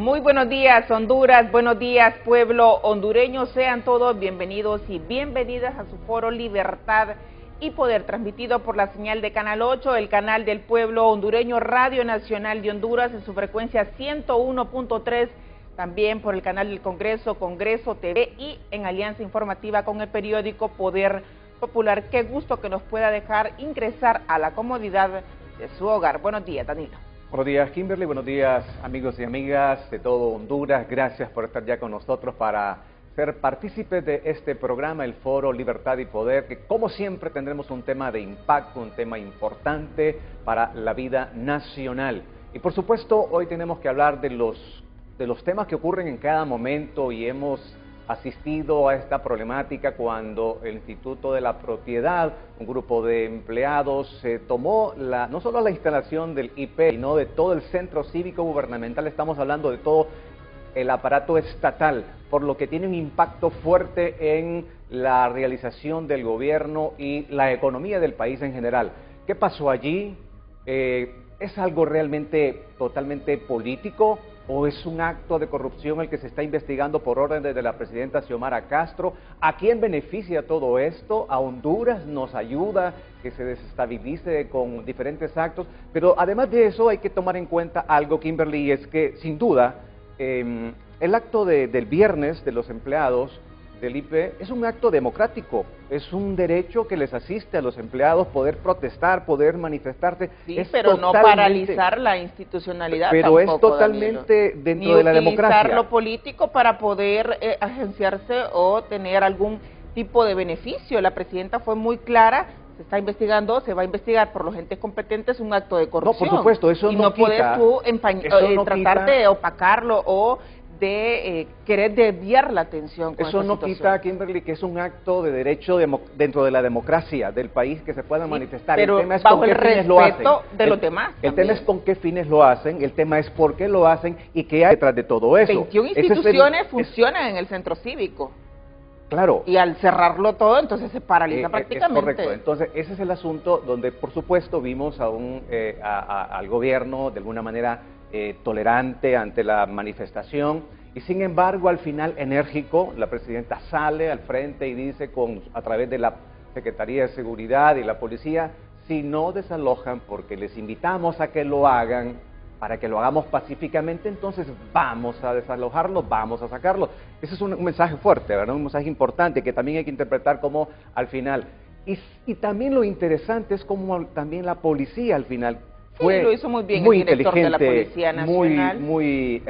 Muy buenos días, Honduras, buenos días, pueblo hondureño. Sean todos bienvenidos y bienvenidas a su foro Libertad y Poder, transmitido por la señal de Canal 8, el canal del pueblo hondureño, Radio Nacional de Honduras, en su frecuencia 101.3, también por el canal del Congreso, Congreso TV, y en alianza informativa con el periódico Poder Popular. Qué gusto que nos pueda dejar ingresar a la comodidad de su hogar. Buenos días, Danilo. Buenos días, Kimberly. Buenos días, amigos y amigas de todo Honduras. Gracias por estar ya con nosotros para ser partícipes de este programa, el Foro Libertad y Poder, que como siempre tendremos un tema de impacto, un tema importante para la vida nacional. Y por supuesto, hoy tenemos que hablar de los temas que ocurren en cada momento, y hemos asistido a esta problemática cuando el Instituto de la Propiedad, un grupo de empleados, tomó no solo la instalación del IP, sino de todo el centro cívico gubernamental. Estamos hablando de todo el aparato estatal, por lo que tiene un impacto fuerte en la realización del gobierno y la economía del país en general. ¿Qué pasó allí? ¿Es algo realmente totalmente político o es un acto de corrupción el que se está investigando por orden de la presidenta Xiomara Castro? ¿A quién beneficia todo esto? ¿A Honduras nos ayuda que se desestabilice con diferentes actos? Pero además de eso hay que tomar en cuenta algo, Kimberly, y es que sin duda el acto del viernes de los empleados del IP es un acto democrático, es un derecho que les asiste a los empleados poder protestar, poder manifestarse. Sí, pero no paralizar la institucionalidad. Pero tampoco, es totalmente Danilo, dentro de la democracia. Ni utilizar lo político para poder agenciarse o tener algún tipo de beneficio. La presidenta fue muy clara. Se está investigando, se va a investigar por los entes competentes un acto de corrupción. No, por supuesto, eso y no quita. Puedes tú tratar de opacarlo o de querer desviar la atención con eso no quita, Kimberly, que es un acto de derecho dentro de la democracia del país que se pueda manifestar. Pero el tema es bajo con el qué fines lo hacen. respeto de los demás. El tema es con qué fines lo hacen, el tema es por qué lo hacen y qué hay detrás de todo eso. 21 instituciones funcionan en el centro cívico. Claro. Y al cerrarlo todo, entonces se paraliza prácticamente. Es correcto. Entonces, ese es el asunto donde, por supuesto, vimos al gobierno de alguna manera tolerante ante la manifestación, y sin embargo, al final enérgico. La presidenta sale al frente y dice a través de la Secretaría de Seguridad y la policía: si no desalojan, porque les invitamos a que lo hagan, para que lo hagamos pacíficamente, entonces vamos a desalojarlo, vamos a sacarlo. Ese es un mensaje fuerte, ¿verdad? Un mensaje importante que también hay que interpretar como al final. Y también lo interesante es como también la policía al final fue lo hizo muy bien, muy el director de la inteligente, Policía Nacional. muy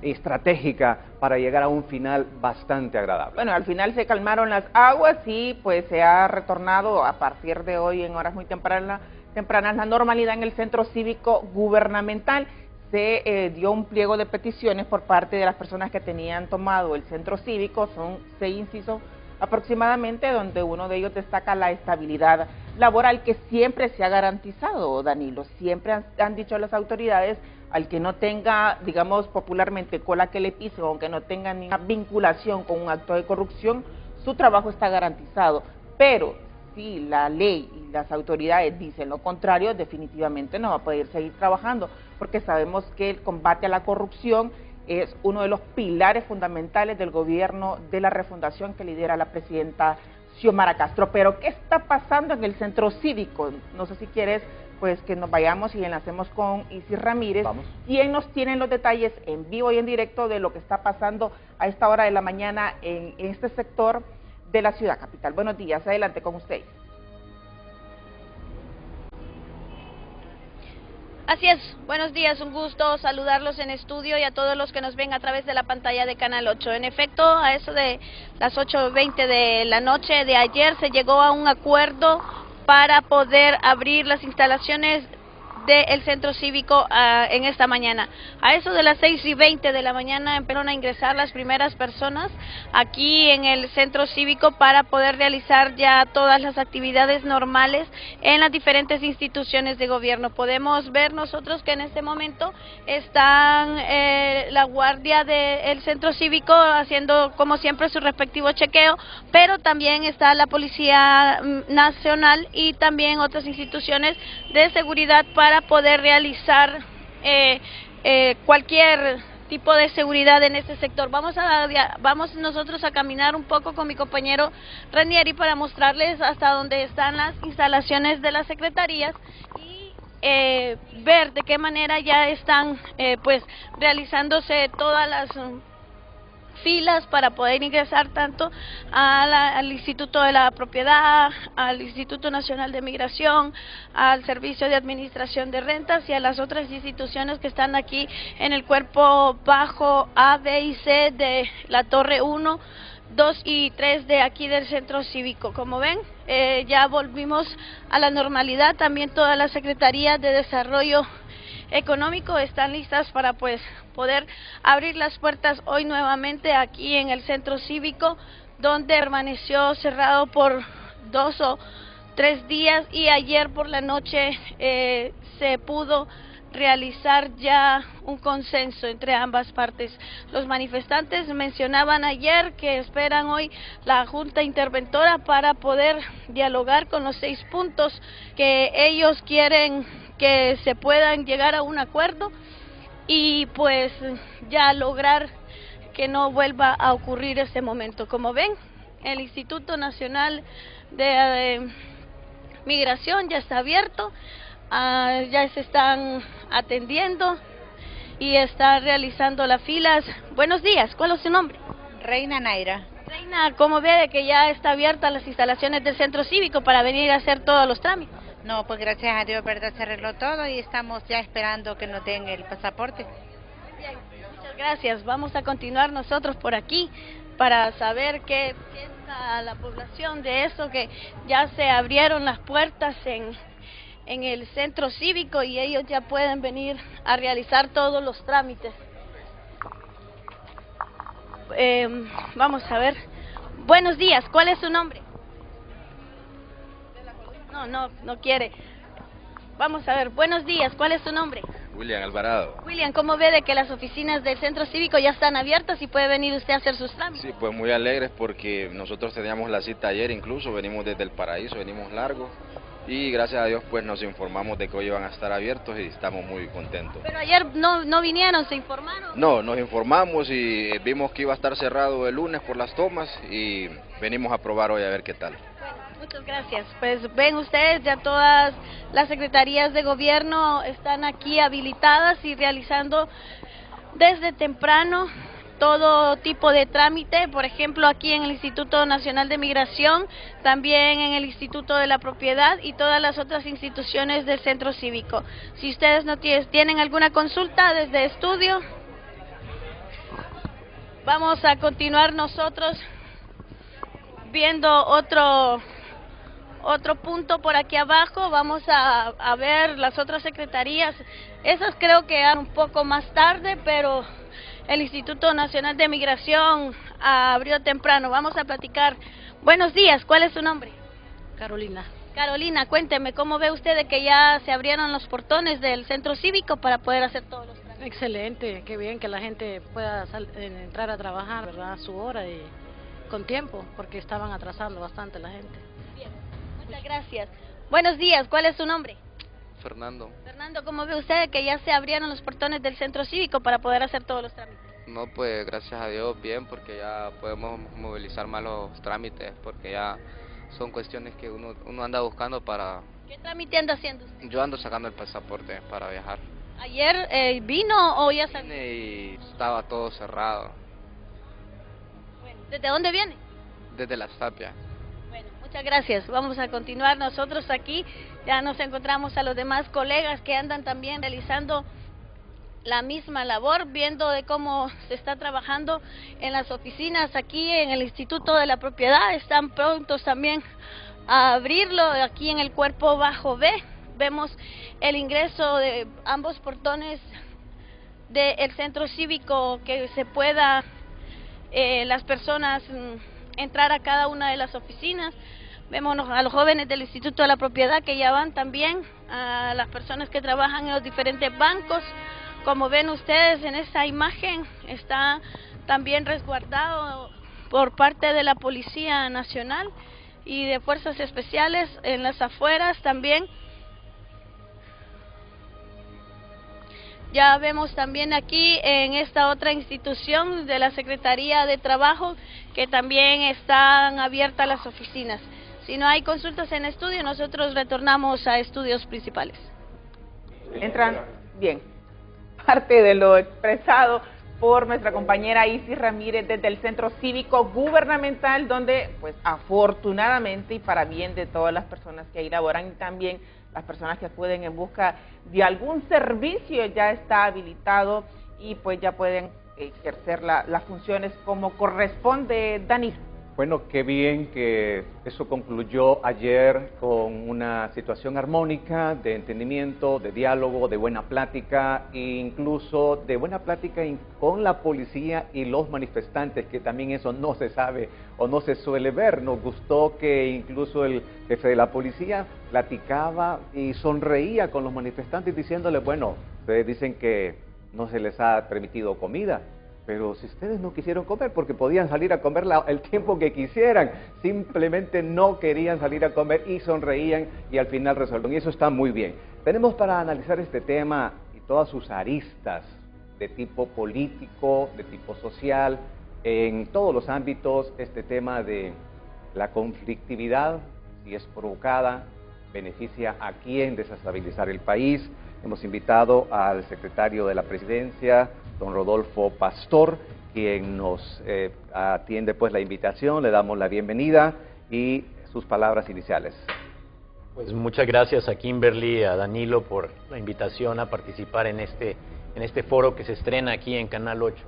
estratégica para llegar a un final bastante agradable. Bueno, al final se calmaron las aguas y pues se ha retornado a partir de hoy en horas muy tempranas la normalidad en el centro cívico gubernamental. Se dio un pliego de peticiones por parte de las personas que tenían tomado el centro cívico. Son 6 incisos aproximadamente, donde uno de ellos destaca la estabilidad laboral que siempre se ha garantizado, Danilo. Siempre han dicho las autoridades: al que no tenga, digamos popularmente, cola que le pise, o aunque no tenga ninguna vinculación con un acto de corrupción, su trabajo está garantizado. Pero si la ley y las autoridades dicen lo contrario, definitivamente no va a poder seguir trabajando, porque sabemos que el combate a la corrupción es uno de los pilares fundamentales del gobierno de la refundación que lidera la presidenta Xiomara Castro. Pero ¿qué está pasando en el centro cívico? No sé si quieres pues que nos vayamos y enlacemos con Isis Ramírez. Vamos. ¿Quién nos tiene los detalles en vivo y en directo de lo que está pasando a esta hora de la mañana en este sector de la ciudad capital? Buenos días, adelante con usted. Así es, buenos días, un gusto saludarlos en estudio y a todos los que nos ven a través de la pantalla de Canal 8. En efecto, a eso de las 8:20 de la noche de ayer se llegó a un acuerdo para poder abrir las instalaciones del centro cívico en esta mañana. A eso de las 6:20 de la mañana empezaron a ingresar las primeras personas aquí en el centro cívico para poder realizar ya todas las actividades normales en las diferentes instituciones de gobierno. Podemos ver nosotros que en este momento están la guardia del centro cívico haciendo como siempre su respectivo chequeo, pero también está la Policía Nacional y también otras instituciones de seguridad para poder realizar cualquier tipo de seguridad en este sector. Vamos nosotros a caminar un poco con mi compañero Ranieri para mostrarles hasta dónde están las instalaciones de las secretarías y ver de qué manera ya están pues realizándose todas las filas para poder ingresar tanto al Instituto de la Propiedad, al Instituto Nacional de Migración, al Servicio de Administración de Rentas y a las otras instituciones que están aquí en el cuerpo bajo A, B y C de la Torre 1, 2 y 3 de aquí del Centro Cívico. Como ven, ya volvimos a la normalidad. También todas las secretarías de Desarrollo Económico están listas para pues poder abrir las puertas hoy nuevamente aquí en el Centro Cívico, donde permaneció cerrado por 2 o 3 días y ayer por la noche se pudo realizar ya un consenso entre ambas partes. Los manifestantes mencionaban ayer que esperan hoy la Junta Interventora para poder dialogar con los 6 puntos que ellos quieren que se puedan llegar a un acuerdo y pues ya lograr que no vuelva a ocurrir este momento. Como ven, el Instituto Nacional de Migración ya está abierto, ya se están atendiendo y están realizando las filas. Buenos días, ¿cuál es su nombre? Reina Naira. Reina, ¿cómo ve de que ya está abierta las instalaciones del Centro Cívico para venir a hacer todos los trámites? No, pues gracias a Dios, verdad, se arregló todo y estamos ya esperando que nos den el pasaporte. Bien, muchas gracias. Vamos a continuar nosotros por aquí para saber qué piensa la población de eso, que ya se abrieron las puertas en el Centro Cívico y ellos ya pueden venir a realizar todos los trámites. Vamos a ver. Buenos días, ¿cuál es su nombre? No quiere. Vamos a ver, buenos días, ¿cuál es su nombre? William Alvarado. William, ¿cómo ve de que las oficinas del Centro Cívico ya están abiertas y puede venir usted a hacer sus trámites? Sí, pues muy alegres porque nosotros teníamos la cita ayer, incluso venimos desde el Paraíso, venimos largo y gracias a Dios pues nos informamos de que hoy iban a estar abiertos y estamos muy contentos. Pero ayer no vinieron, ¿se informaron? No, nos informamos y vimos que iba a estar cerrado el lunes por las tomas y venimos a probar hoy a ver qué tal. Muchas gracias. Pues ven ustedes, ya todas las secretarías de gobierno están aquí habilitadas y realizando desde temprano todo tipo de trámite, por ejemplo aquí en el Instituto Nacional de Migración, también en el Instituto de la Propiedad y todas las otras instituciones del Centro Cívico. Si ustedes no tienen alguna consulta desde estudio, vamos a continuar nosotros viendo otro punto por aquí abajo. Vamos a ver las otras secretarías. Esas creo que eran un poco más tarde, pero el Instituto Nacional de Migración abrió temprano. Vamos a platicar. Buenos días, ¿cuál es su nombre? Carolina. Carolina, cuénteme, ¿cómo ve usted de que ya se abrieron los portones del Centro Cívico para poder hacer todos los trámites? Excelente, qué bien que la gente pueda entrar a trabajar, ¿verdad?, a su hora y con tiempo, porque estaban atrasando bastante la gente. Bien, muchas gracias. Buenos días, ¿cuál es su nombre? Fernando. Fernando, ¿cómo ve usted que ya se abrieron los portones del Centro Cívico para poder hacer todos los trámites? No, pues gracias a Dios bien, porque ya podemos movilizar más los trámites, porque ya son cuestiones que uno anda buscando para... ¿Qué trámite anda haciendo usted? Yo ando sacando el pasaporte para viajar. ¿Ayer vino o ya salió? Vine y estaba todo cerrado. Bueno, ¿desde dónde viene? Desde Las Tapias. Bueno, muchas gracias. Vamos a continuar nosotros aquí. Ya nos encontramos a los demás colegas que andan también realizando la misma labor, viendo de cómo se está trabajando en las oficinas aquí en el Instituto de la Propiedad. Están prontos también a abrirlo aquí en el cuerpo bajo B. Vemos el ingreso de ambos portones del Centro Cívico, que se pueda las personas entrar a cada una de las oficinas. Vemos a los jóvenes del Instituto de la Propiedad que ya van también, a las personas que trabajan en los diferentes bancos. Como ven ustedes en esta imagen, está también resguardado por parte de la Policía Nacional y de Fuerzas Especiales en las afueras también. Ya vemos también aquí en esta otra institución de la Secretaría de Trabajo que también están abiertas las oficinas. Si no hay consultas en estudio, nosotros retornamos a estudios principales. Entran, bien, parte de lo expresado por nuestra compañera Isis Ramírez desde el Centro Cívico Gubernamental, donde pues afortunadamente y para bien de todas las personas que ahí laboran y también las personas que acuden en busca de algún servicio ya está habilitado y pues ya pueden ejercer las funciones como corresponde. Dani. Bueno, qué bien que eso concluyó ayer con una situación armónica de entendimiento, de diálogo, de buena plática e incluso de buena plática con la policía y los manifestantes, que también eso no se sabe o no se suele ver. Nos gustó que incluso el jefe de la policía platicaba y sonreía con los manifestantes diciéndoles, bueno, ustedes dicen que no se les ha permitido comida, pero si ustedes no quisieron comer, porque podían salir a comer el tiempo que quisieran, simplemente no querían salir a comer y sonreían y al final resolvieron. Y eso está muy bien. Tenemos para analizar este tema y todas sus aristas de tipo político, de tipo social, en todos los ámbitos, este tema de la conflictividad, si es provocada, beneficia a quién, desestabilizar el país. Hemos invitado al secretario de la Presidencia, don Rodolfo Pastor, quien nos atiende pues la invitación. Le damos la bienvenida y sus palabras iniciales. Pues muchas gracias a Kimberly, a Danilo por la invitación a participar en este foro que se estrena aquí en Canal 8.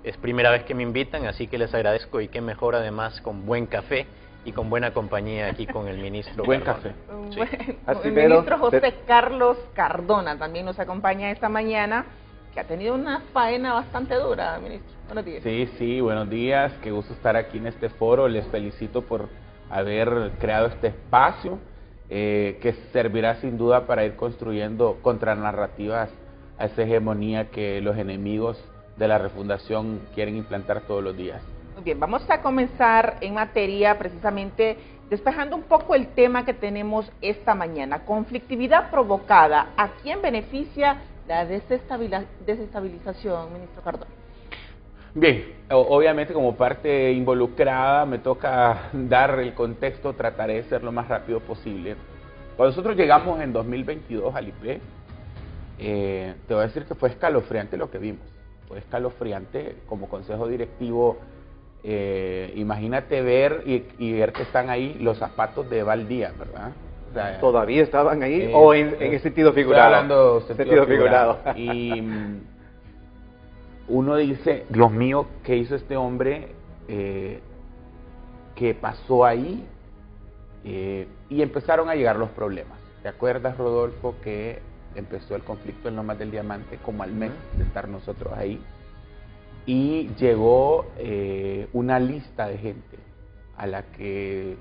Es primera vez que me invitan, así que les agradezco y qué mejor además con buen café y con buena compañía aquí con el ministro. Buen Cardona. Café. Sí. El ministro José Carlos Cardona también nos acompaña esta mañana, que ha tenido una faena bastante dura, ministro. Buenos días. Sí, buenos días. Qué gusto estar aquí en este foro. Les felicito por haber creado este espacio que servirá sin duda para ir construyendo contranarrativas a esa hegemonía que los enemigos de la refundación quieren implantar todos los días. Muy bien, vamos a comenzar en materia precisamente despejando un poco el tema que tenemos esta mañana. Conflictividad provocada. ¿A quién beneficia la desestabilización, ministro Cardona? Bien, obviamente como parte involucrada me toca dar el contexto, trataré de ser lo más rápido posible. Cuando nosotros llegamos en 2022 al IP, te voy a decir que fue escalofriante lo que vimos. Fue escalofriante como consejo directivo. Imagínate ver y ver que están ahí los zapatos de Valdía, ¿verdad? O sea, ¿todavía estaban ahí o en sentido figurado? Estoy hablando sentido figurado. Y uno dice, Dios mío, ¿qué hizo este hombre? ¿Qué pasó ahí? Y empezaron a llegar los problemas. ¿Te acuerdas, Rodolfo, que empezó el conflicto en Lomas del Diamante como al mes de estar nosotros ahí? Y llegó una lista de gente a la que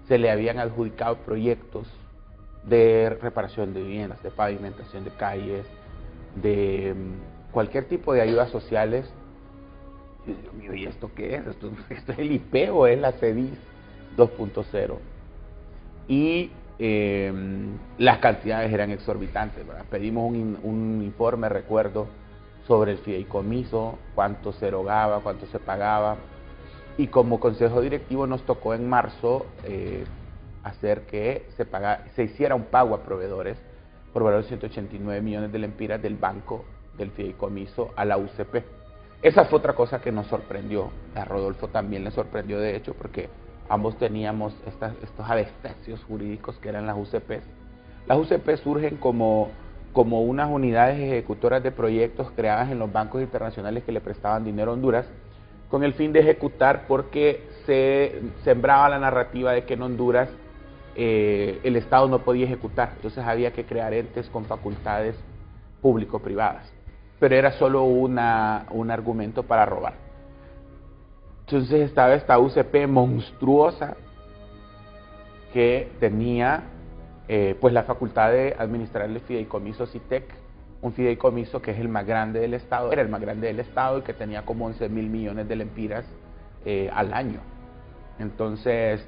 se le habían adjudicado proyectos de reparación de viviendas, de pavimentación de calles, de cualquier tipo de ayudas sociales. Y Dios mío, ¿y esto qué es? ¿Esto es el IP o es la CEDIS 2.0? Y las cantidades eran exorbitantes, ¿verdad? Pedimos un informe, recuerdo, sobre el fideicomiso, cuánto se erogaba, cuánto se pagaba, y como consejo directivo nos tocó en marzo hacer que se hiciera un pago a proveedores por valor de 189 millones de lempiras del banco del fideicomiso a la UCP. Esa fue otra cosa que nos sorprendió, a Rodolfo también le sorprendió de hecho, porque ambos teníamos estos adefesios jurídicos que eran las UCPs. Las UCPs surgen como unas unidades ejecutoras de proyectos creadas en los bancos internacionales que le prestaban dinero a Honduras, con el fin de ejecutar porque se sembraba la narrativa de que en Honduras el Estado no podía ejecutar, entonces había que crear entes con facultades público-privadas, pero era solo un argumento para robar. Entonces estaba esta UCP monstruosa que tenía pues la facultad de administrar el fideicomiso CITEC, un fideicomiso que es el más grande del Estado, era el más grande del Estado y que tenía como 11.000 millones de lempiras al año. Entonces,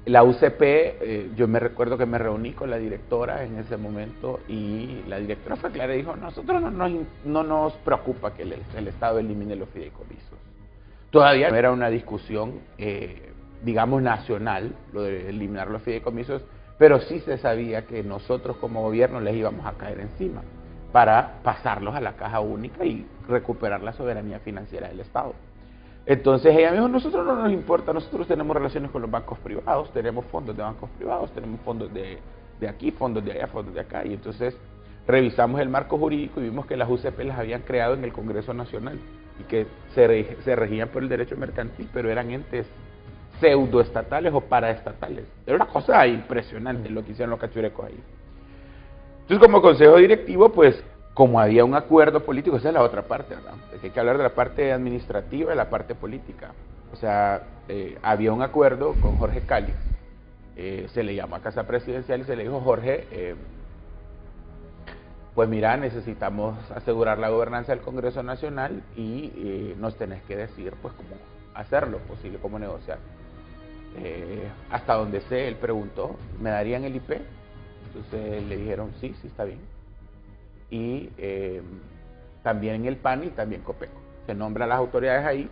La UCP, yo me recuerdo que me reuní con la directora en ese momento y la directora fue clara y dijo, nosotros no nos preocupa que el Estado elimine los fideicomisos. Todavía no era una discusión, digamos, nacional, lo de eliminar los fideicomisos, pero sí se sabía que nosotros como gobierno les íbamos a caer encima para pasarlos a la caja única y recuperar la soberanía financiera del Estado. Entonces ella me dijo, nosotros no nos importa, nosotros tenemos relaciones con los bancos privados, tenemos fondos de bancos privados, tenemos fondos de aquí, fondos de allá, fondos de acá. Y entonces revisamos el marco jurídico y vimos que las UCP las habían creado en el Congreso Nacional y que se regían por el derecho mercantil, pero eran entes pseudoestatales o paraestatales. Era una cosa impresionante lo que hicieron los cachurecos ahí. Entonces, como consejo directivo, pues, como había un acuerdo político, esa es la otra parte, ¿verdad? Hay que hablar de la parte administrativa y la parte política. O sea, había un acuerdo con Jorge Cali, se le llamó a Casa Presidencial y se le dijo, Jorge, pues mira, necesitamos asegurar la gobernanza del Congreso Nacional y nos tenés que decir, pues, cómo hacerlo posible, cómo negociar. Hasta donde sé, él preguntó, ¿me darían el IP? Entonces le dijeron, sí, está bien. Y también el PAN y también Copeco. Se nombran las autoridades ahí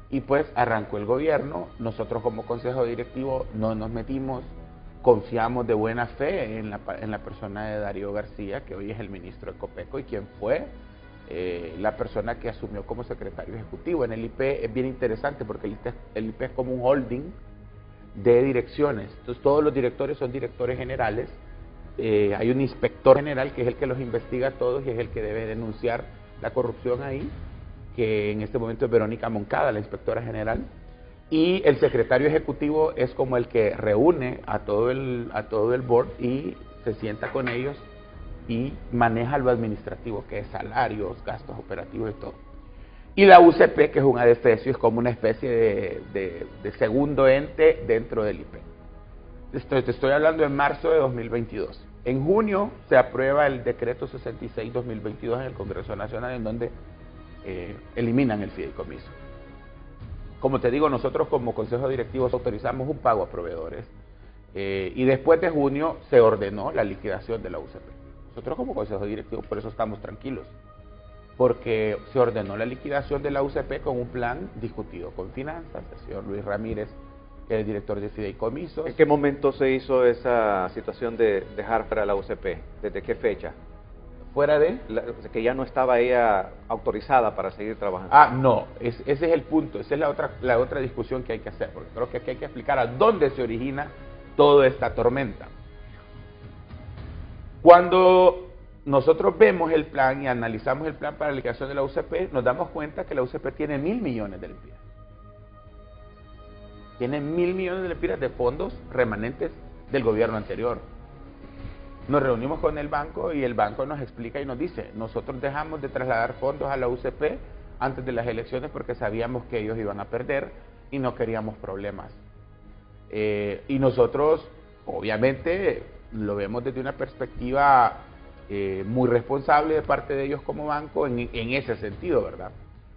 y pues arrancó el gobierno. Nosotros como consejo directivo no nos metimos, confiamos de buena fe en la persona de Darío García, que hoy es el ministro de Copeco y quien fue la persona que asumió como secretario ejecutivo. En el IP es bien interesante porque el IP es como un holding de direcciones. Entonces todos los directores son directores generales. Hay un inspector general que es el que los investiga a todos y es el que debe denunciar la corrupción ahí, que en este momento es Verónica Moncada, la inspectora general, y el secretario ejecutivo es como el que reúne a todo el board y se sienta con ellos y maneja lo administrativo, que es salarios, gastos operativos y todo. Y la UCP, que es un adefesio, es como una especie de segundo ente dentro del IP. Te estoy hablando en marzo de 2022. En junio se aprueba el decreto 66-2022 en el Congreso Nacional, en donde eliminan el fideicomiso. Como te digo, nosotros como Consejo Directivo autorizamos un pago a proveedores y después de junio se ordenó la liquidación de la UCP. Nosotros como Consejo Directivo por eso estamos tranquilos, porque se ordenó la liquidación de la UCP con un plan discutido con finanzas, el señor Luis Ramírez, que es el director de fideicomisos. ¿En qué momento se hizo esa situación de dejar fuera la UCP? ¿Desde qué fecha? ¿Fuera de? Que ya no estaba ella autorizada para seguir trabajando. No, ese es el punto, esa es la otra discusión que hay que hacer, porque creo que aquí hay que explicar a dónde se origina toda esta tormenta. Cuando nosotros vemos el plan y analizamos el plan para la liquidación de la UCP, nos damos cuenta que la UCP tiene 1.000 millones de lempiras. Tiene 1.000 millones de lempiras de fondos remanentes del gobierno anterior. Nos reunimos con el banco y el banco nos explica y nos dice, nosotros dejamos de trasladar fondos a la UCP antes de las elecciones porque sabíamos que ellos iban a perder y no queríamos problemas. Y nosotros, obviamente, lo vemos desde una perspectiva muy responsable de parte de ellos como banco en ese sentido, ¿verdad?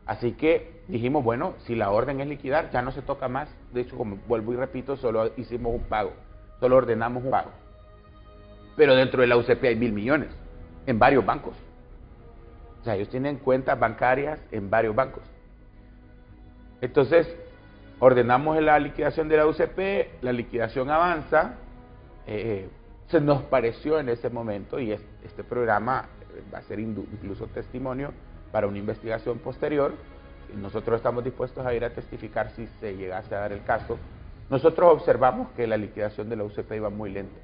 Así que dijimos, bueno, si la orden es liquidar, ya no se toca más. De hecho, como vuelvo y repito, solo hicimos un pago, solo ordenamos un pago. Pero dentro de la UCP hay 1.000 millones, en varios bancos. O sea, ellos tienen cuentas bancarias en varios bancos. Entonces, ordenamos la liquidación de la UCP, la liquidación avanza, se nos pareció en ese momento, y este programa va a ser incluso testimonio para una investigación posterior. Nosotros estamos dispuestos a ir a testificar si se llegase a dar el caso. Nosotros observamos que la liquidación de la UCP iba muy lenta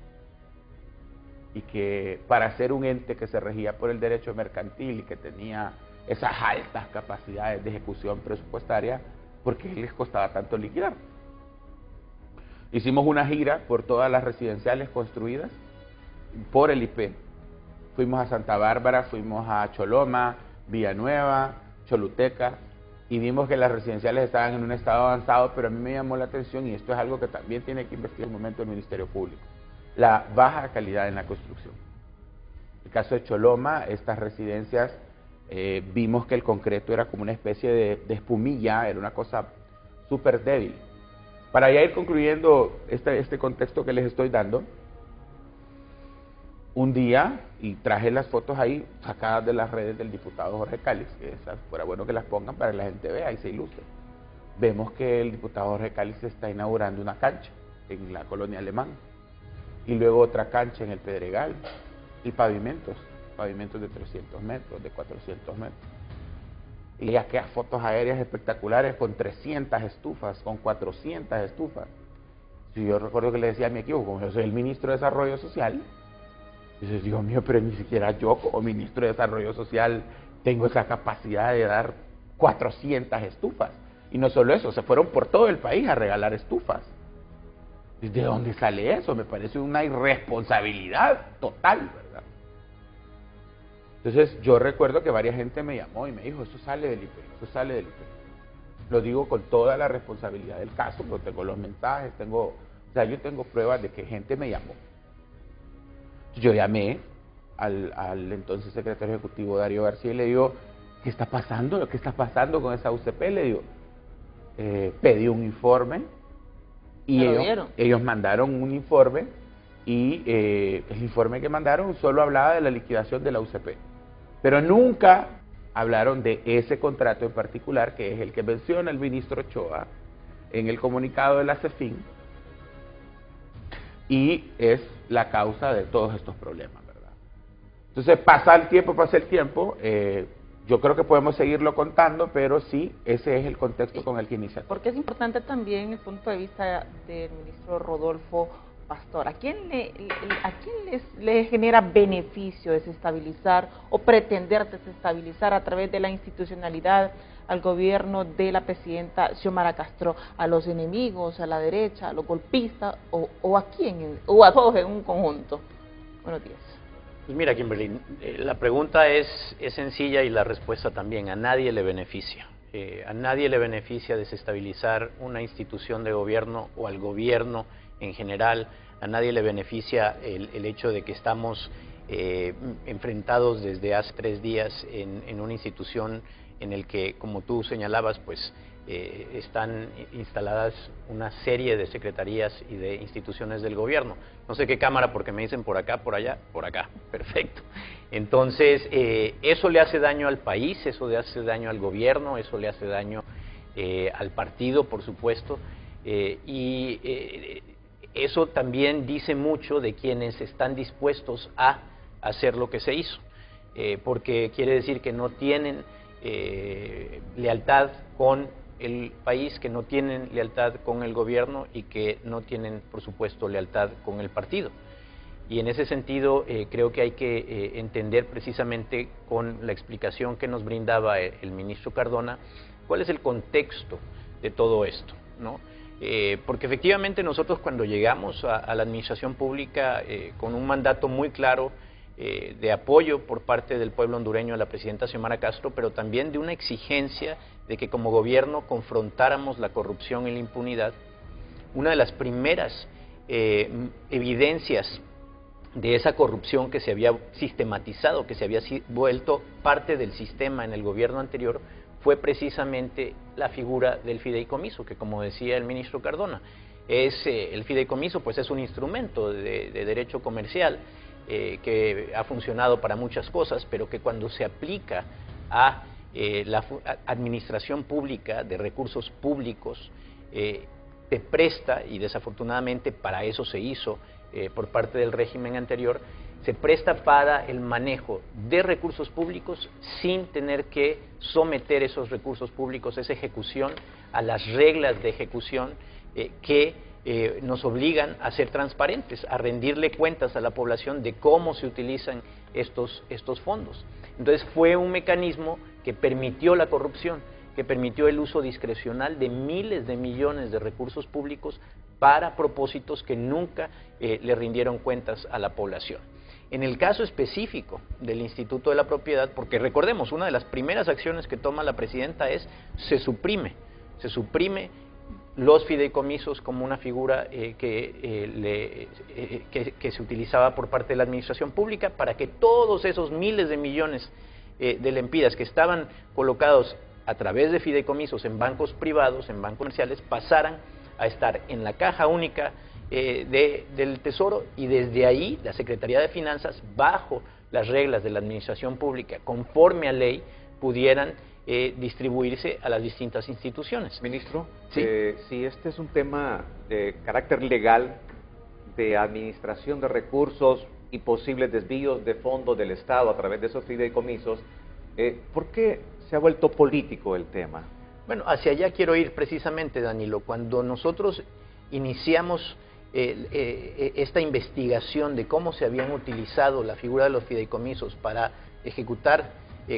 y que para ser un ente que se regía por el derecho mercantil y que tenía esas altas capacidades de ejecución presupuestaria, ¿por qué les costaba tanto liquidar? Hicimos una gira por todas las residenciales construidas por el IP. Fuimos a Santa Bárbara, fuimos a Choloma, Villanueva, Choluteca, y vimos que las residenciales estaban en un estado avanzado, pero a mí me llamó la atención, y esto es algo que también tiene que investigar en un momento el Ministerio Público, la baja calidad en la construcción. En el caso de Choloma, estas residencias, vimos que el concreto era como una especie de espumilla, era una cosa súper débil. Para ya ir concluyendo este contexto que les estoy dando, un día, y traje las fotos ahí sacadas de las redes del diputado Jorge Cáliz, que esas fuera bueno que las pongan para que la gente vea y se ilustre. Vemos que el diputado Jorge Cáliz está inaugurando una cancha en la colonia Alemán, y luego otra cancha en el Pedregal, y pavimentos de 300 metros, de 400 metros. Y aquellas fotos aéreas espectaculares con 300 estufas, con 400 estufas. Si yo recuerdo que le decía a mi equipo, como yo soy el ministro de Desarrollo Social, dice, Dios mío, pero ni siquiera yo como ministro de Desarrollo Social tengo esa capacidad de dar 400 estufas. Y no solo eso, se fueron por todo el país a regalar estufas. ¿De dónde sale eso? Me parece una irresponsabilidad total, ¿verdad? Entonces yo recuerdo que varias gente me llamó y me dijo, eso sale del IPE, eso sale del IPE. Lo digo con toda la responsabilidad del caso, porque tengo los mensajes, yo tengo pruebas de que gente me llamó. Yo llamé al entonces secretario ejecutivo Darío García y le digo, ¿qué está pasando? ¿Qué está pasando con esa UCP? Le digo, pedí un informe y ellos mandaron un informe y el informe que mandaron solo hablaba de la liquidación de la UCP, pero nunca hablaron de ese contrato en particular, que es el que menciona el ministro Ochoa en el comunicado de la CEFIN, y es la causa de todos estos problemas, ¿verdad? Entonces pasa el tiempo, yo creo que podemos seguirlo contando, pero sí, ese es el contexto con el que inicia. Porque es importante también el punto de vista del ministro Rodolfo Pastor. ¿A quién le genera beneficio desestabilizar o pretender desestabilizar a través de la institucionalidad al gobierno de la presidenta Xiomara Castro? ¿A los enemigos, a la derecha, a los golpistas o a quién? ¿O a todos en un conjunto? Buenos días. Pues mira, Kimberly, la pregunta es sencilla y la respuesta también. A nadie le beneficia. A nadie le beneficia desestabilizar una institución de gobierno o al gobierno en general. A nadie le beneficia el hecho de que estamos enfrentados desde hace 3 días en una institución en el que, como tú señalabas, pues están instaladas una serie de secretarías y de instituciones del gobierno. No sé qué cámara, porque me dicen por acá, por allá, por acá. Perfecto. Entonces, eso le hace daño al país, eso le hace daño al gobierno, eso le hace daño al partido, por supuesto, eso también dice mucho de quienes están dispuestos a hacer lo que se hizo, porque quiere decir que no tienen lealtad con el país, que no tienen lealtad con el gobierno y que no tienen, por supuesto, lealtad con el partido. Y en ese sentido creo que hay que entender precisamente con la explicación que nos brindaba el ministro Cardona, cuál es el contexto de todo esto, ¿no? Porque efectivamente nosotros cuando llegamos a la administración pública con un mandato muy claro de apoyo por parte del pueblo hondureño a la presidenta Xiomara Castro, pero también de una exigencia de que como gobierno confrontáramos la corrupción y la impunidad, una de las primeras evidencias de esa corrupción que se había sistematizado, que se había vuelto parte del sistema en el gobierno anterior, fue precisamente la figura del fideicomiso, que como decía el ministro Cardona, el fideicomiso pues es un instrumento de derecho comercial que ha funcionado para muchas cosas, pero que cuando se aplica a la administración pública de recursos públicos, te presta, y desafortunadamente para eso se hizo por parte del régimen anterior, se presta para el manejo de recursos públicos sin tener que someter esos recursos públicos, esa ejecución, a las reglas de ejecución que nos obligan a ser transparentes, a rendirle cuentas a la población de cómo se utilizan estos fondos. Entonces fue un mecanismo que permitió la corrupción, que permitió el uso discrecional de miles de millones de recursos públicos para propósitos que nunca le rindieron cuentas a la población. En el caso específico del Instituto de la Propiedad, porque recordemos, una de las primeras acciones que toma la presidenta es se suprime los fideicomisos como una figura que se utilizaba por parte de la administración pública para que todos esos miles de millones de lempiras que estaban colocados a través de fideicomisos en bancos privados, en bancos comerciales, pasaran a estar en la Caja Única del Tesoro, y desde ahí la Secretaría de Finanzas, bajo las reglas de la administración pública, conforme a ley, pudieran distribuirse a las distintas instituciones. Ministro, ¿Sí? Si este es un tema de carácter legal, de administración de recursos y posibles desvíos de fondos del Estado a través de esos fideicomisos, ¿por qué se ha vuelto político el tema? Bueno, hacia allá quiero ir precisamente, Danilo. Cuando nosotros iniciamos esta investigación de cómo se habían utilizado la figura de los fideicomisos para ejecutar,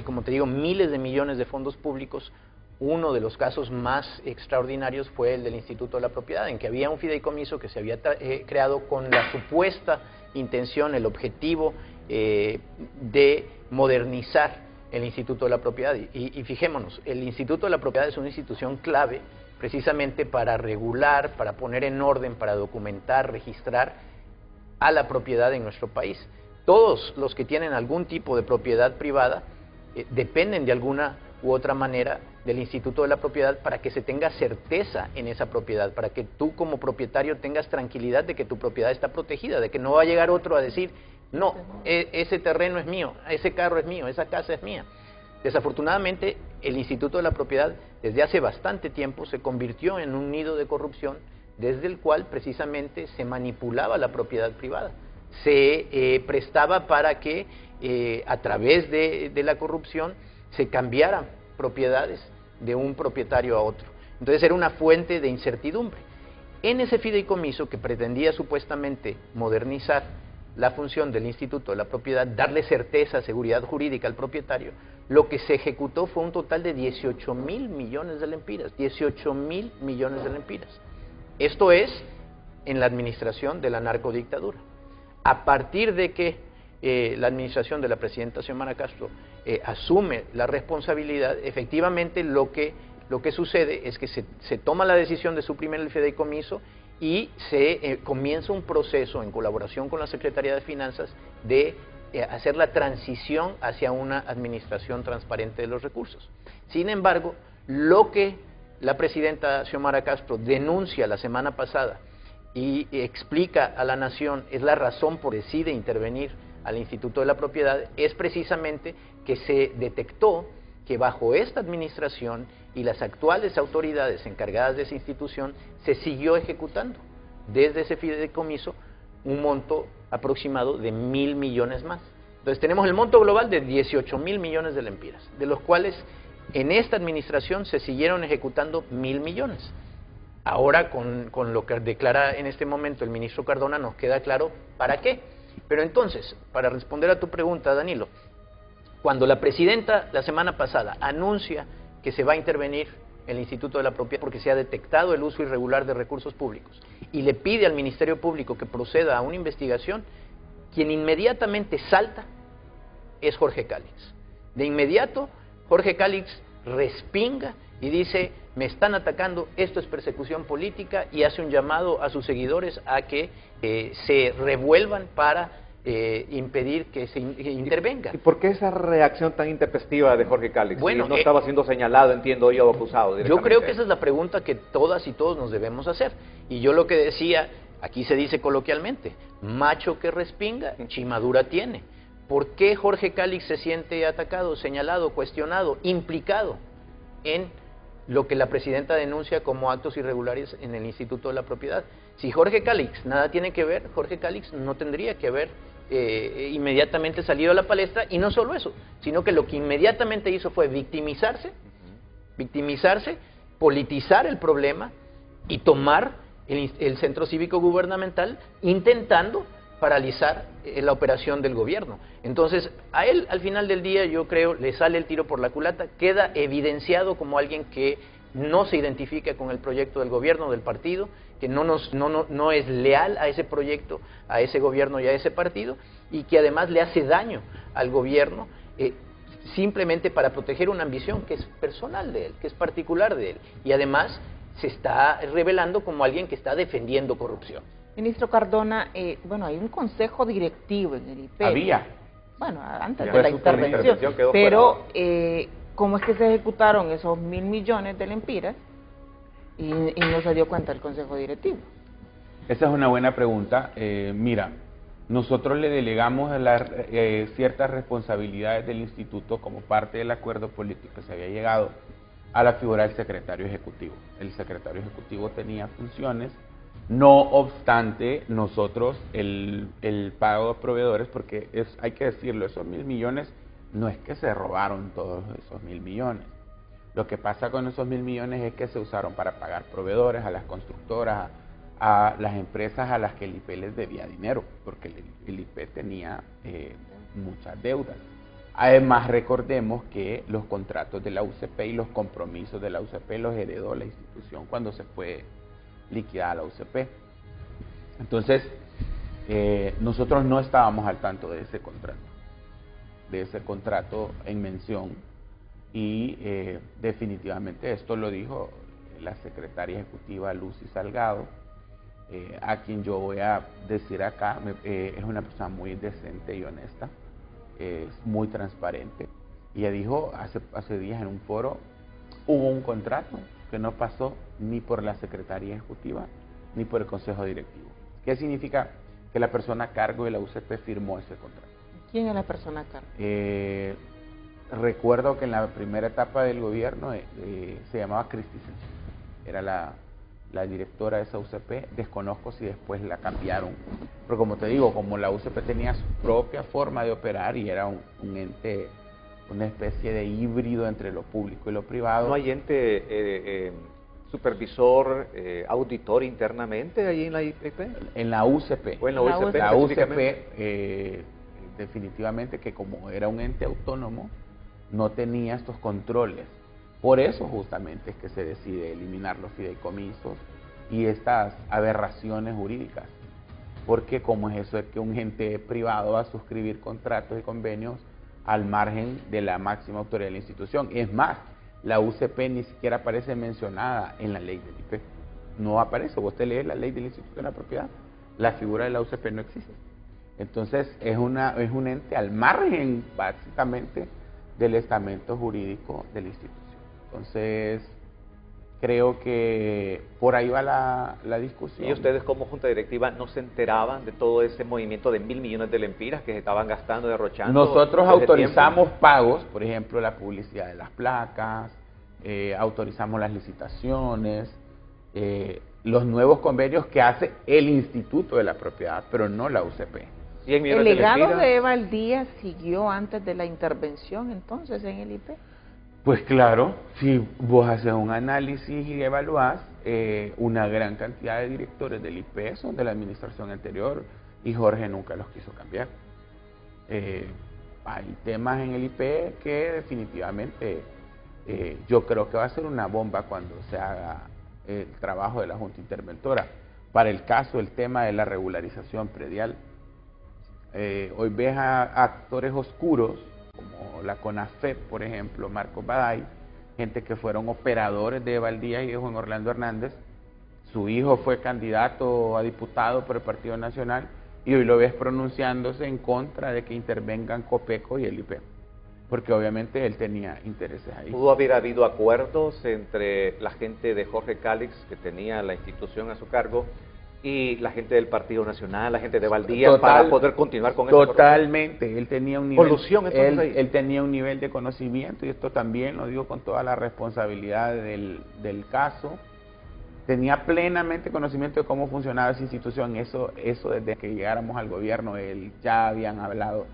como te digo, miles de millones de fondos públicos, uno de los casos más extraordinarios fue el del Instituto de la Propiedad, en que había un fideicomiso que se había creado con la supuesta intención, el objetivo de modernizar el Instituto de la Propiedad. Y fijémonos, el Instituto de la Propiedad es una institución clave precisamente para regular, para poner en orden, para documentar, registrar a la propiedad en nuestro país. Todos los que tienen algún tipo de propiedad privada dependen de alguna u otra manera del Instituto de la Propiedad para que se tenga certeza en esa propiedad, para que tú como propietario tengas tranquilidad de que tu propiedad está protegida, de que no va a llegar otro a decir, no, ese terreno es mío, ese carro es mío, esa casa es mía. Desafortunadamente, el Instituto de la Propiedad desde hace bastante tiempo se convirtió en un nido de corrupción desde el cual precisamente se manipulaba la propiedad privada. Se prestaba para que a través de la corrupción se cambiaran propiedades de un propietario a otro. Entonces era una fuente de incertidumbre. En ese fideicomiso que pretendía supuestamente modernizar la función del Instituto de la Propiedad, darle certeza, seguridad jurídica al propietario, lo que se ejecutó fue un total de 18,000 millones de lempiras, 18,000 millones de lempiras. Esto es en la administración de la narcodictadura. A partir de que la administración de la presidenta Xiomara Castro asume la responsabilidad, efectivamente lo que sucede es que se toma la decisión de suprimir el fideicomiso y se comienza un proceso en colaboración con la Secretaría de Finanzas de hacer la transición hacia una administración transparente de los recursos. Sin embargo, lo que la presidenta Xiomara Castro denuncia la semana pasada y explica a la nación es la razón por que decide intervenir al Instituto de la Propiedad, es precisamente que se detectó que bajo esta administración y las actuales autoridades encargadas de esa institución se siguió ejecutando desde ese fideicomiso un monto aproximado de 1,000 millones más. Entonces tenemos el monto global de 18,000 millones de lempiras, de los cuales en esta administración se siguieron ejecutando 1,000 millones. Ahora con lo que declara en este momento el ministro Cardona nos queda claro para qué. Pero entonces, para responder a tu pregunta, Danilo, cuando la presidenta la semana pasada anuncia que se va a intervenir el Instituto de la Propiedad porque se ha detectado el uso irregular de recursos públicos y le pide al Ministerio Público que proceda a una investigación, quien inmediatamente salta es Jorge Cálix. De inmediato, Jorge Cálix respinga y dice, me están atacando, esto es persecución política, y hace un llamado a sus seguidores a que se revuelvan para impedir que se intervenga. ¿Y por qué esa reacción tan intempestiva de Jorge Cálix? Bueno, si no estaba siendo señalado, entiendo yo, acusado. Yo creo que esa es la pregunta que todas y todos nos debemos hacer. Y yo lo que decía, aquí se dice coloquialmente, macho que respinga, chimadura tiene. ¿Por qué Jorge Cálix se siente atacado, señalado, cuestionado, implicado en lo que la presidenta denuncia como actos irregulares en el Instituto de la Propiedad? Si Jorge Cálix nada tiene que ver, Jorge Cálix no tendría que haber inmediatamente salido a la palestra, y no solo eso, sino que lo que inmediatamente hizo fue victimizarse, politizar el problema y tomar el centro cívico gubernamental intentando paralizar la operación del gobierno. Entonces, a él al final del día yo creo le sale el tiro por la culata, queda evidenciado como alguien que no se identifica con el proyecto del gobierno, del partido, que no es leal a ese proyecto, a ese gobierno y a ese partido, y que además le hace daño al gobierno simplemente para proteger una ambición que es personal de él, que es particular de él, y además se está revelando como alguien que está defendiendo corrupción. Ministro Cardona, bueno, hay un consejo directivo en el IPEP. Había. Bueno, antes de la intervención, pero ¿cómo es que se ejecutaron esos 1,000 millones de lempiras? y no se dio cuenta el Consejo Directivo? Esa es una buena pregunta. Mira, nosotros le delegamos ciertas responsabilidades del instituto como parte del acuerdo político que se había llegado a la figura del secretario ejecutivo. El secretario ejecutivo tenía funciones, no obstante, nosotros el pago de proveedores, porque hay que decirlo, esos 1.000 millones no es que se robaron todos esos 1.000 millones. Lo que pasa con esos 1.000 millones es que se usaron para pagar proveedores a las constructoras, a las empresas a las que el IP les debía dinero, porque el IP tenía muchas deudas. Además, recordemos que los contratos de la UCP y los compromisos de la UCP los heredó la institución cuando se fue liquidada la UCP. Entonces, nosotros no estábamos al tanto de ese contrato en mención, y definitivamente esto lo dijo la secretaria ejecutiva Lucy Salgado, a quien yo voy a decir acá, es una persona muy decente y honesta, es muy transparente. Ella dijo hace días en un foro, hubo un contrato que no pasó ni por la secretaría ejecutiva ni por el consejo directivo. ¿Qué significa? Que la persona a cargo de la UCP firmó ese contrato. ¿Quién es la persona a cargo? Recuerdo que en la primera etapa del gobierno se llamaba Cristi Sánchez, era la directora de esa UCP. Desconozco si después la cambiaron, pero como te digo, como la UCP tenía su propia forma de operar y era un ente, una especie de híbrido entre lo público y lo privado. ¿No hay ente supervisor, auditor internamente ahí en la IPP? En la UCP. ¿O en la UCP? La UCP definitivamente, que como era un ente autónomo, no tenía estos controles. Por eso justamente es que se decide eliminar los fideicomisos y estas aberraciones jurídicas. Porque como es eso de que un ente privado va a suscribir contratos y convenios al margen de la máxima autoridad de la institución. Es más, la UCP ni siquiera aparece mencionada en la ley del IP. No aparece. Usted lee la ley del Instituto de la Propiedad, la figura de la UCP no existe. Entonces es un ente al margen básicamente del estamento jurídico de la institución. Entonces creo que por ahí va la discusión. ¿Y ustedes como junta directiva no se enteraban de todo ese movimiento de 1.000 millones de lempiras que se estaban gastando, derrochando? Nosotros autorizamos pagos, por ejemplo, la publicidad de las placas, autorizamos las licitaciones, los nuevos convenios que hace el Instituto de la Propiedad, pero no la UCP. ¿El legado de Eva Díaz siguió antes de la intervención entonces en el IP? Pues claro, si vos haces un análisis y evaluás, una gran cantidad de directores del IP son de la administración anterior y Jorge nunca los quiso cambiar. Hay temas en el IP que definitivamente yo creo que va a ser una bomba cuando se haga el trabajo de la Junta Interventora. Para el caso, el tema de la regularización predial. Hoy ves a actores oscuros como la CONAFEP, por ejemplo, Marcos Baday, gente que fueron operadores de Eva Díaz y de Juan Orlando Hernández. Su hijo fue candidato a diputado por el Partido Nacional y hoy lo ves pronunciándose en contra de que intervengan Copeco y el IP, porque obviamente él tenía intereses ahí. ¿Pudo haber habido acuerdos entre la gente de Jorge Cálix, que tenía la institución a su cargo, y la gente del Partido Nacional, la gente de Valdía, para poder continuar con eso? Totalmente, él tenía un nivel, él tenía un nivel de conocimiento, y esto también lo digo con toda la responsabilidad del caso. Tenía plenamente conocimiento de cómo funcionaba esa institución. Eso desde que llegáramos al gobierno, él ya habían hablado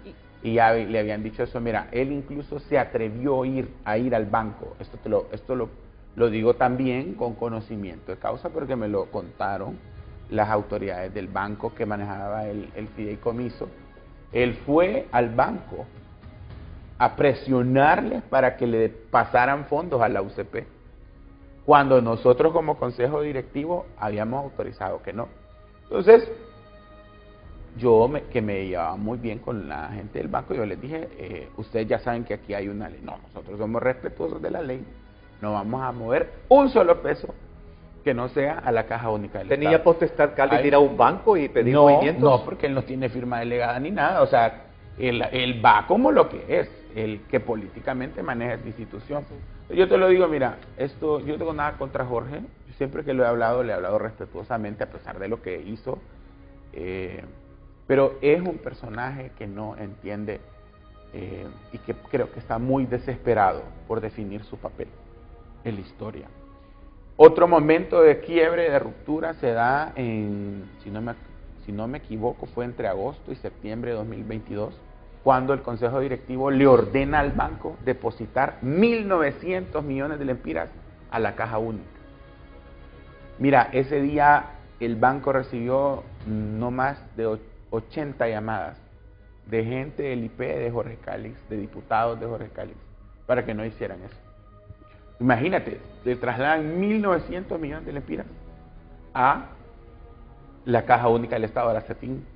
y ya le habían dicho eso. Mira, él incluso se atrevió a ir al banco. Esto lo digo también con conocimiento de causa, porque me lo contaron las autoridades del banco que manejaba el fideicomiso. Él fue al banco a presionarles para que le pasaran fondos a la UCP, cuando nosotros como consejo directivo habíamos autorizado que no. Entonces, que me llevaba muy bien con la gente del banco, yo les dije, ustedes ya saben que aquí hay una ley. No, nosotros somos respetuosos de la ley, no vamos a mover un solo peso que no sea a la Caja Única del ¿Tenía Estado. potestad Cálix de ir a un banco y pedir movimientos? No, porque él no tiene firma delegada ni nada. O sea, él va como lo que es. el que políticamente maneja esta institución. Yo te lo digo, mira, esto, yo no tengo nada contra Jorge, siempre que lo he hablado, le he hablado respetuosamente a pesar de lo que hizo, pero es un personaje que no entiende y que creo que está muy desesperado por definir su papel en la historia. Otro momento de quiebre, de ruptura, se da en, si no me equivoco, fue entre agosto y septiembre de 2022, cuando el Consejo Directivo le ordena al banco depositar 1.900 millones de lempiras a la Caja Única. Mira, ese día el banco recibió no más de 80 llamadas de gente del IP de Jorge Cálix, de diputados de Jorge Cálix, para que no hicieran eso. Imagínate, le trasladan 1.900 millones de lempiras a la Caja Única del Estado de la CETIN.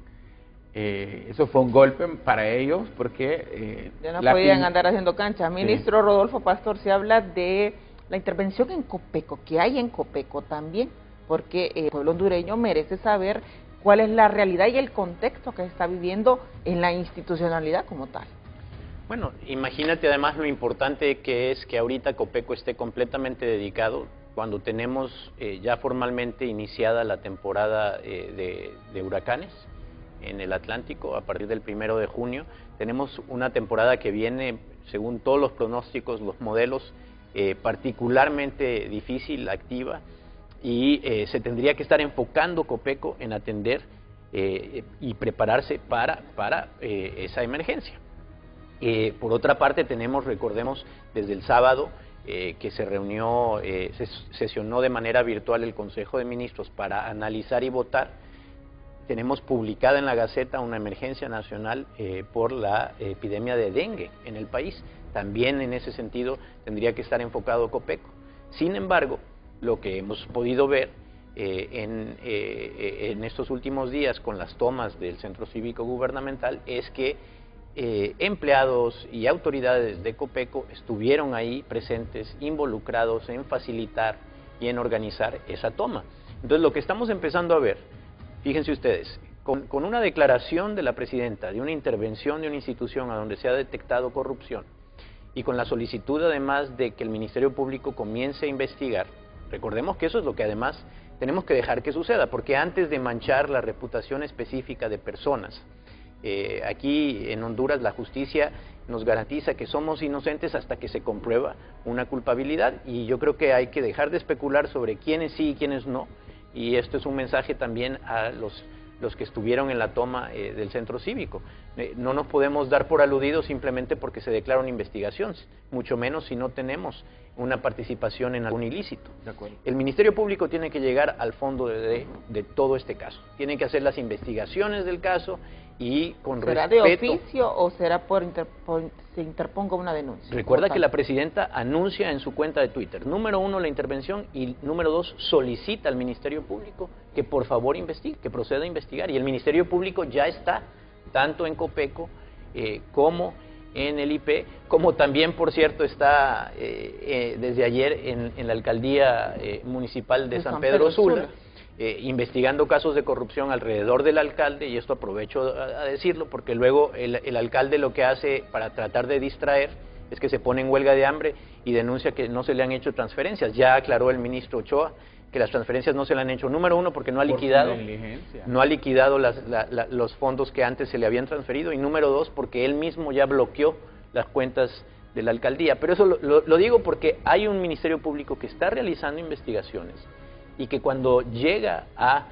Eso fue un golpe para ellos porque... ya no podían andar haciendo cancha. Ministro Rodolfo Pastor, se habla de la intervención en Copeco, que hay en Copeco también, porque el pueblo hondureño merece saber cuál es la realidad y el contexto que se está viviendo en la institucionalidad como tal. Bueno, imagínate además lo importante que es que ahorita Copeco esté completamente dedicado cuando tenemos ya formalmente iniciada la temporada de huracanes en el Atlántico. A partir del 1 de junio tenemos una temporada que viene, según todos los pronósticos, los modelos, particularmente difícil, activa, y se tendría que estar enfocando Copeco en atender y prepararse para esa emergencia. Por otra parte tenemos, recordemos, desde el sábado que se reunió, sesionó de manera virtual el Consejo de Ministros para analizar y votar. Tenemos publicada en la Gaceta una emergencia nacional por la epidemia de dengue en el país. También en ese sentido tendría que estar enfocado Copeco. Sin embargo, lo que hemos podido ver en estos últimos días con las tomas del Centro Cívico Gubernamental es que empleados y autoridades de Copeco estuvieron ahí presentes, involucrados en facilitar y en organizar esa toma. Entonces lo que estamos empezando a ver, fíjense ustedes, con una declaración de la presidenta de una intervención de una institución a donde se ha detectado corrupción y con la solicitud además de que el Ministerio Público comience a investigar, recordemos que eso es lo que además tenemos que dejar que suceda, porque antes de manchar la reputación específica de personas, aquí en Honduras la justicia nos garantiza que somos inocentes hasta que se comprueba una culpabilidad, y yo creo que hay que dejar de especular sobre quiénes sí y quiénes no, y esto es un mensaje también a los que estuvieron en la toma del centro cívico. No nos podemos dar por aludidos simplemente porque se declara una investigación, mucho menos si no tenemos una participación en algún ilícito. De acuerdo. El Ministerio Público tiene que llegar al fondo de todo este caso, tiene que hacer las investigaciones del caso y con ¿Será respeto. de oficio o será se interponga una denuncia? Recuerda que la presidenta anuncia en su cuenta de Twitter, número 1, la intervención, y número 2, solicita al Ministerio Público que por favor investigue, que proceda a investigar, y el Ministerio Público ya está tanto en Copeco como en el IP, como también, por cierto, está desde ayer en la alcaldía municipal de San Pedro Sula, investigando casos de corrupción alrededor del alcalde, y esto aprovecho a decirlo porque luego el alcalde lo que hace para tratar de distraer es que se pone en huelga de hambre y denuncia que no se le han hecho transferencias. Ya aclaró el ministro Ochoa que las transferencias no se le han hecho, número 1, porque no ha liquidado los fondos que antes se le habían transferido, y número 2, porque él mismo ya bloqueó las cuentas de la alcaldía. Pero eso lo digo porque hay un Ministerio Público que está realizando investigaciones y que cuando llega a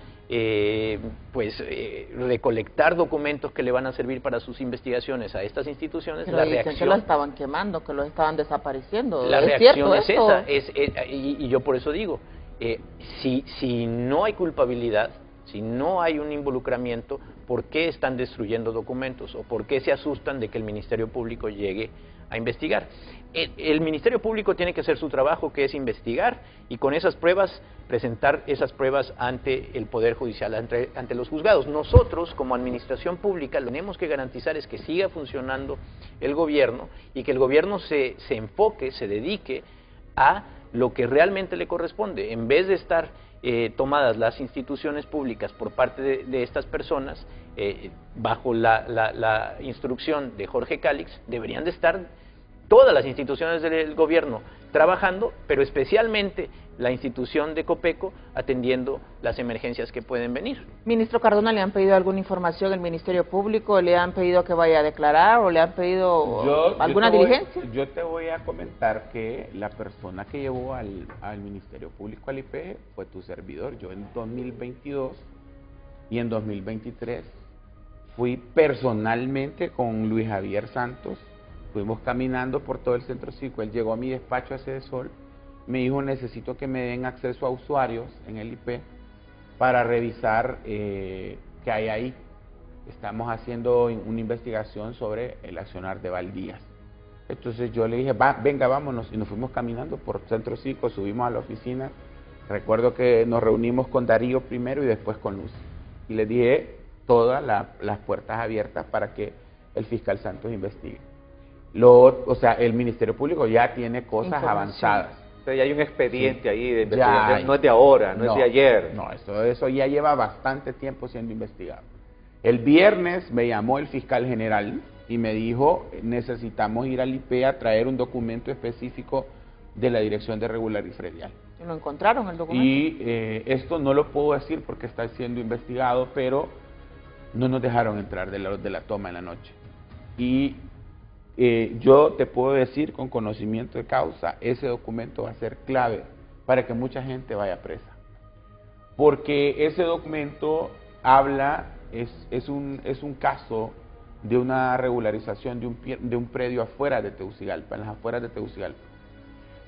recolectar documentos que le van a servir para sus investigaciones a estas instituciones, pero la dicen reacción... que lo estaban quemando, que lo estaban desapareciendo. La ¿Es reacción cierto es esa, y yo por eso digo, si no hay culpabilidad, si no hay un involucramiento, ¿por qué están destruyendo documentos? ¿O por qué se asustan de que el Ministerio Público llegue a investigar? El Ministerio Público tiene que hacer su trabajo, que es investigar, y con esas pruebas, presentar esas pruebas ante el Poder Judicial, ante los juzgados. Nosotros, como administración pública, lo que tenemos que garantizar es que siga funcionando el gobierno, y que el gobierno se enfoque, se dedique a lo que realmente le corresponde, en vez de estar tomadas las instituciones públicas por parte de estas personas, bajo la instrucción de Jorge Cálix, deberían de estar todas las instituciones del gobierno trabajando, pero especialmente la institución de Copeco atendiendo las emergencias que pueden venir. Ministro Cardona, ¿le han pedido alguna información al Ministerio Público? ¿Le han pedido que vaya a declarar o le han pedido alguna diligencia? Yo te voy a comentar que la persona que llevó al Ministerio Público al IP fue tu servidor. Yo en 2022 y en 2023 fui personalmente con Luis Javier Santos. Fuimos caminando por todo el centro cívico. Él llegó a mi despacho hace de sol. Me dijo, necesito que me den acceso a usuarios en el IP para revisar qué hay ahí. Estamos haciendo una investigación sobre el accionar de Valdías. Entonces yo le dije, venga, vámonos. Y nos fuimos caminando por centro cívico, subimos a la oficina. Recuerdo que nos reunimos con Darío primero y después con Luz. Y les dije todas las puertas abiertas para que el fiscal Santos investigue. O sea, el Ministerio Público ya tiene cosas avanzadas. O sea, ya hay un expediente ahí de investigación, no es de ahora, no es de ayer. No, eso ya lleva bastante tiempo siendo investigado. El viernes me llamó el fiscal general y me dijo, necesitamos ir al IP a traer un documento específico de la Dirección de Regular y Predial. ¿Y lo encontraron el documento? Y esto no lo puedo decir porque está siendo investigado, pero no nos dejaron entrar de la toma en la noche. Y yo te puedo decir con conocimiento de causa, ese documento va a ser clave para que mucha gente vaya presa. Porque ese documento habla, es un caso de una regularización de un predio afuera de Tegucigalpa, en las afueras de Tegucigalpa.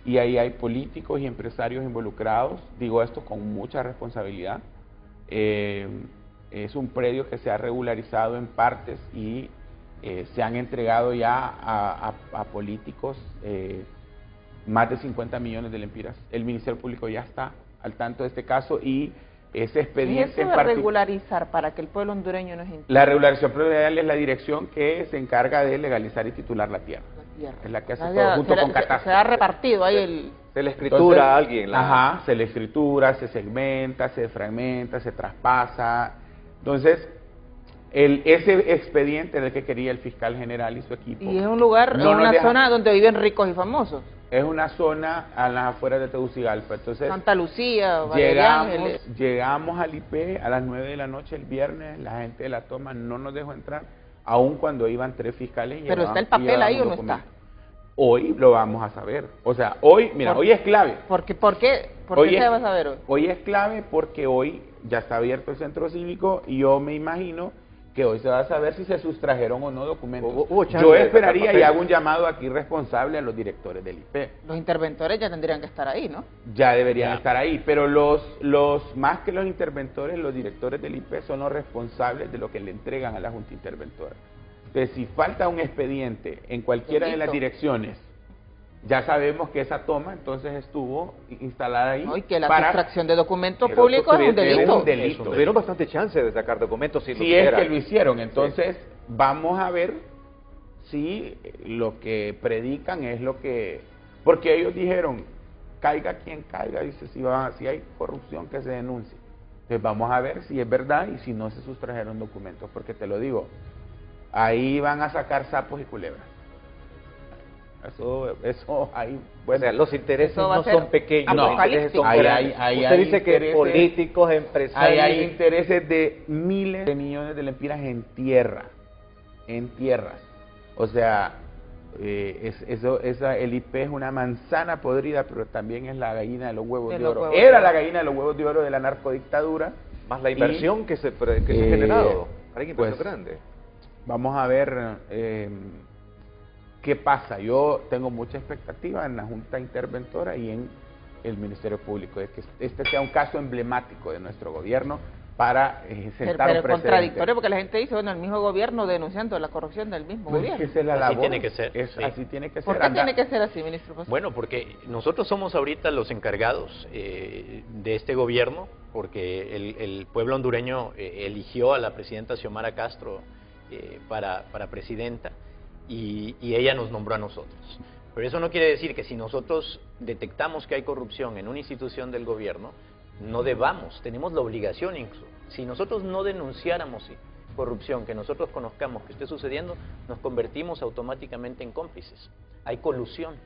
Y ahí hay políticos y empresarios involucrados, digo esto con mucha responsabilidad. Es un predio que se ha regularizado en partes y se han entregado ya a políticos más de 50 millones de lempiras. El Ministerio Público ya está al tanto de este caso y ese expediente en particular. Regularizar para que el pueblo hondureño no es injusto. La regularización predial es la dirección que se encarga de legalizar y titular la tierra. Es la que hace todo junto con catastro. Se ha repartido ahí el... Se le escritura a alguien. Ajá, se le escritura, se segmenta, se fragmenta, se traspasa. Entonces, ese expediente era el que quería el fiscal general y su equipo. Y es un lugar, una zona donde viven ricos y famosos. Es una zona a las afueras de Tegucigalpa. Entonces, Santa Lucía, llegamos al IP a las 9 de la noche el viernes, la gente de la toma no nos dejó entrar, aun cuando iban 3 fiscales. ¿Pero está el papel ahí o no está? Hoy lo vamos a saber. O sea, hoy, mira, hoy es clave. ¿Por qué se va a saber hoy? Hoy es clave porque hoy ya está abierto el centro cívico y yo me imagino que hoy se va a saber si se sustrajeron o no documentos. Yo esperaría y hago un llamado aquí responsable a los directores del IP. Los interventores ya tendrían que estar ahí, ¿no? Ya deberían estar ahí, pero más que los interventores, los directores del IP son los responsables de lo que le entregan a la Junta Interventora. Entonces, si falta un expediente en cualquiera de las direcciones, ya sabemos que esa toma entonces estuvo instalada ahí. Y que la sustracción de documentos públicos es un delito. Tuvieron bastante chance de sacar documentos si es que lo hicieron. Entonces, vamos a ver si lo que predican es lo que... Porque ellos dijeron, caiga quien caiga, dice, si hay corrupción que se denuncie. Entonces, vamos a ver si es verdad y si no se sustrajeron documentos. Porque te lo digo, ahí van a sacar sapos y culebras. Eso ahí, bueno, o sea, los intereses no son pequeños, no, los intereses son grandes. Usted dice que políticos, empresarios... Hay intereses de miles de millones de lempiras en tierras. O sea, el IP es una manzana podrida, pero también es la gallina de los huevos de oro. Era la gallina de los huevos de oro de la narcodictadura. Más la inversión que se ha generado. Hay una inversión grande. Vamos a ver... ¿qué pasa? Yo tengo mucha expectativa en la Junta Interventora y en el Ministerio Público, de que este sea un caso emblemático de nuestro gobierno para sentar un precedente. Pero contradictorio, porque la gente dice, bueno, el mismo gobierno denunciando la corrupción del mismo gobierno. Es que la labor. Así tiene que ser. Así tiene que ser. ¿Por qué tiene que ser así, ministro? Bueno, porque nosotros somos ahorita los encargados de este gobierno, porque el pueblo hondureño eligió a la presidenta Xiomara Castro para presidenta. Y ella nos nombró a nosotros. Pero eso no quiere decir que si nosotros detectamos que hay corrupción en una institución del gobierno, no debamos, tenemos la obligación incluso. Si nosotros no denunciáramos corrupción, que nosotros conozcamos que esté sucediendo, nos convertimos automáticamente en cómplices. Hay colusión.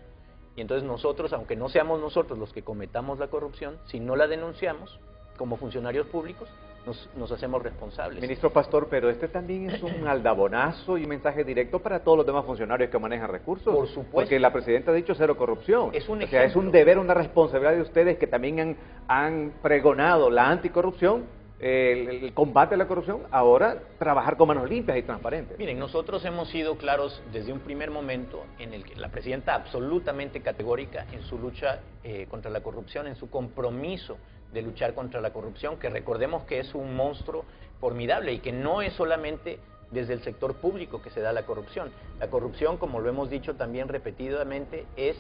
Y entonces nosotros, aunque no seamos nosotros los que cometamos la corrupción, si no la denunciamos como funcionarios públicos, nos hacemos responsables. Ministro Pastor, pero este también es un aldabonazo y un mensaje directo para todos los demás funcionarios que manejan recursos. Por supuesto. Porque la presidenta ha dicho cero corrupción. Es un o sea, es un deber, una responsabilidad de ustedes que también han pregonado la anticorrupción, el combate a la corrupción, ahora trabajar con manos limpias y transparentes. Miren, nosotros hemos sido claros desde un primer momento en el que la presidenta absolutamente categórica en su lucha contra la corrupción, en su compromiso de luchar contra la corrupción, que recordemos que es un monstruo formidable y que no es solamente desde el sector público que se da la corrupción. La corrupción, como lo hemos dicho también repetidamente, es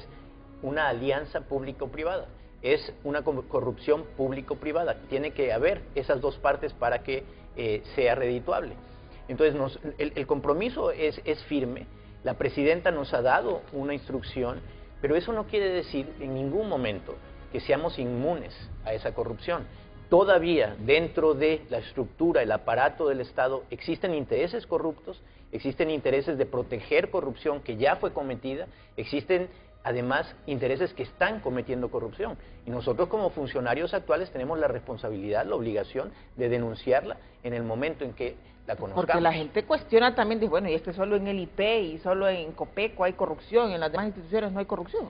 una alianza público-privada. Es una corrupción público-privada. Tiene que haber esas dos partes para que sea redituable. Entonces, el compromiso es firme. La presidenta nos ha dado una instrucción, pero eso no quiere decir en ningún momento que seamos inmunes a esa corrupción. Todavía dentro de la estructura, el aparato del Estado, existen intereses corruptos, existen intereses de proteger corrupción que ya fue cometida, existen además intereses que están cometiendo corrupción. Y nosotros como funcionarios actuales tenemos la responsabilidad, la obligación de denunciarla en el momento en que la conozcamos. Porque la gente cuestiona también, dice, bueno, y es que solo en el IP y solo en Copeco hay corrupción, en las demás instituciones no hay corrupción.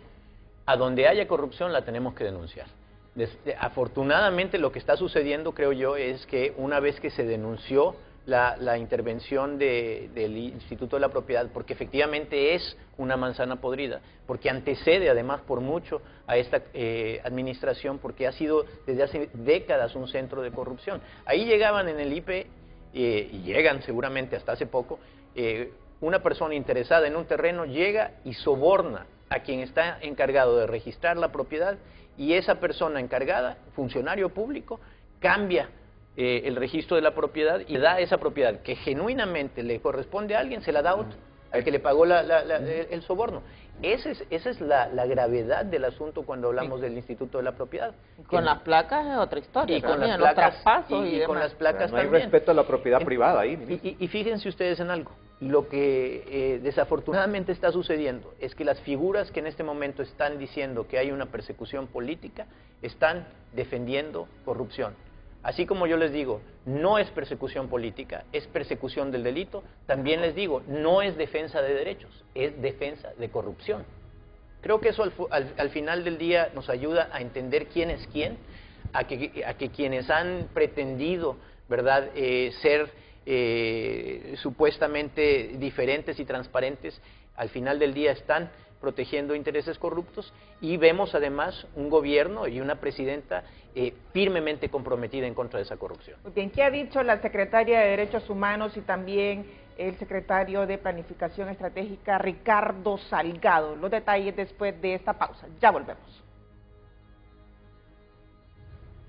A donde haya corrupción la tenemos que denunciar. Afortunadamente lo que está sucediendo, creo yo, es que una vez que se denunció la intervención del Instituto de la Propiedad, porque efectivamente es una manzana podrida, porque antecede además por mucho a esta administración, porque ha sido desde hace décadas un centro de corrupción. Ahí llegaban en el IP, y llegan seguramente hasta hace poco, una persona interesada en un terreno llega y soborna a quien está encargado de registrar la propiedad, y esa persona encargada, funcionario público, cambia el registro de la propiedad y da esa propiedad que genuinamente le corresponde a alguien, se la da a otro, al que le pagó el soborno. Esa es la gravedad del asunto cuando hablamos del Instituto de la Propiedad. Con las placas es otra historia. Y con las placas, y con las placas no hay también. respeto a la propiedad privada ahí. Y fíjense ustedes en algo. Lo que desafortunadamente está sucediendo es que las figuras que en este momento están diciendo que hay una persecución política están defendiendo corrupción. Así como yo les digo, no es persecución política, es persecución del delito, también les digo, no es defensa de derechos, es defensa de corrupción. Creo que eso al final del día nos ayuda a entender quién es quién, a que quienes han pretendido, ¿verdad?, ser supuestamente diferentes y transparentes, al final del día están protegiendo intereses corruptos, y vemos además un gobierno y una presidenta firmemente comprometida en contra de esa corrupción. Muy bien, ¿qué ha dicho la secretaria de Derechos Humanos y también el secretario de Planificación Estratégica, Ricardo Salgado? Los detalles después de esta pausa. Ya volvemos.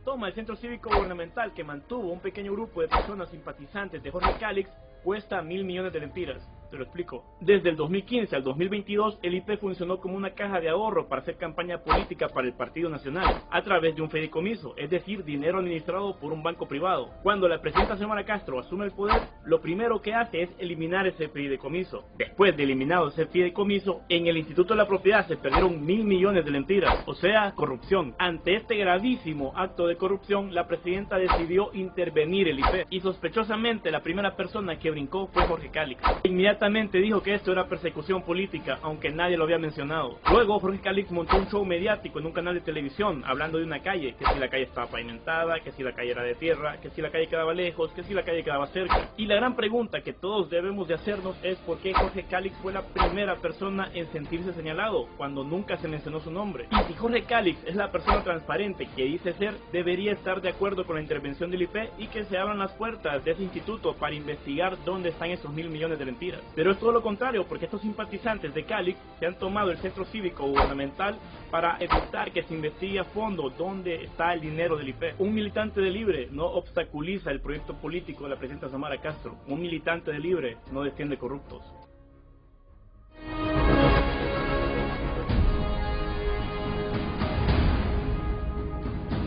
Toma el centro cívico gubernamental que mantuvo un pequeño grupo de personas simpatizantes de Jorge Calix cuesta 1.000 millones de lempiras. Te lo explico. Desde el 2015 al 2022, el IP funcionó como una caja de ahorro para hacer campaña política para el Partido Nacional, a través de un fideicomiso, es decir, dinero administrado por un banco privado. Cuando la presidenta Xiomara Castro asume el poder, lo primero que hace es eliminar ese fideicomiso. Después de eliminado ese fideicomiso, en el Instituto de la Propiedad se perdieron 1.000 millones de lempiras, o sea, corrupción. Ante este gravísimo acto de corrupción, la presidenta decidió intervenir el IP, y sospechosamente la primera persona que brincó fue Jorge Calix. Inmediatamente dijo que esto era persecución política, aunque nadie lo había mencionado. Luego Jorge Calix montó un show mediático en un canal de televisión, hablando de una calle, que si la calle estaba pavimentada, que si la calle era de tierra, que si la calle quedaba lejos, que si la calle quedaba cerca. Y la gran pregunta que todos debemos de hacernos es por qué Jorge Calix fue la primera persona en sentirse señalado, cuando nunca se mencionó su nombre. Y si Jorge Calix es la persona transparente que dice ser, debería estar de acuerdo con la intervención del IP y que se abran las puertas de ese instituto para investigar dónde están esos 1.000 millones de lempiras. Pero es todo lo contrario, porque estos simpatizantes de Calix se han tomado el centro cívico gubernamental para evitar que se investigue a fondo dónde está el dinero del IP. Un militante de Libre no obstaculiza el proyecto político de la presidenta Xiomara Castro. Un militante de Libre no defiende corruptos.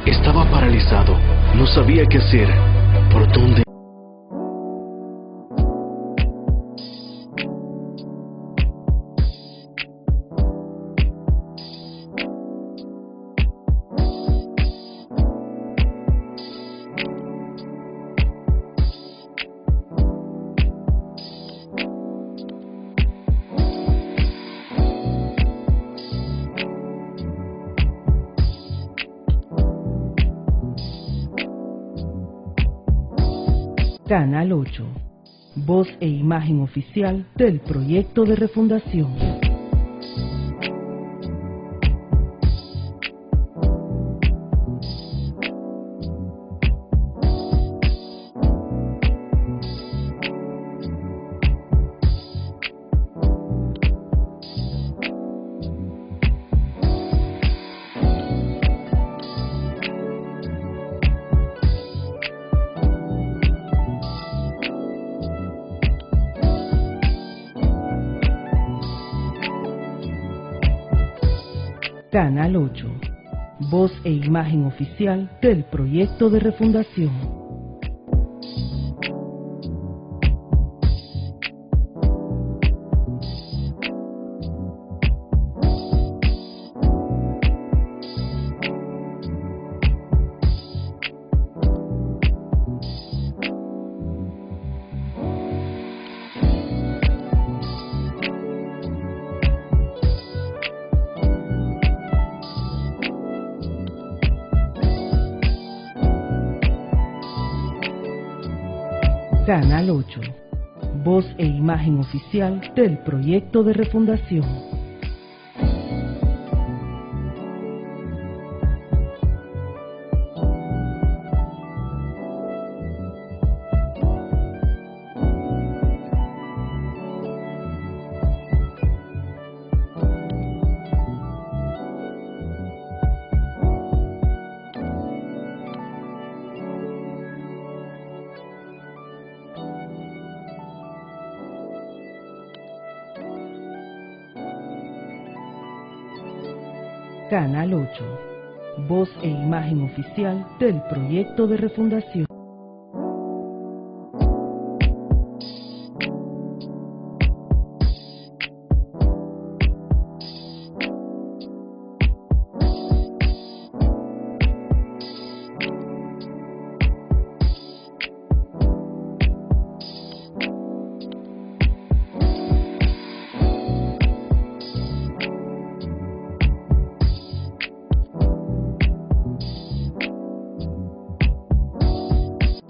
Está Estaba paralizado, no sabía qué hacer, por dónde. Canal 8. Voz e imagen oficial del proyecto de refundación. Canal 8. Voz e imagen oficial del proyecto de refundación. Canal 8. Voz e imagen oficial del proyecto de refundación. Canal 8. Voz e imagen oficial del proyecto de refundación.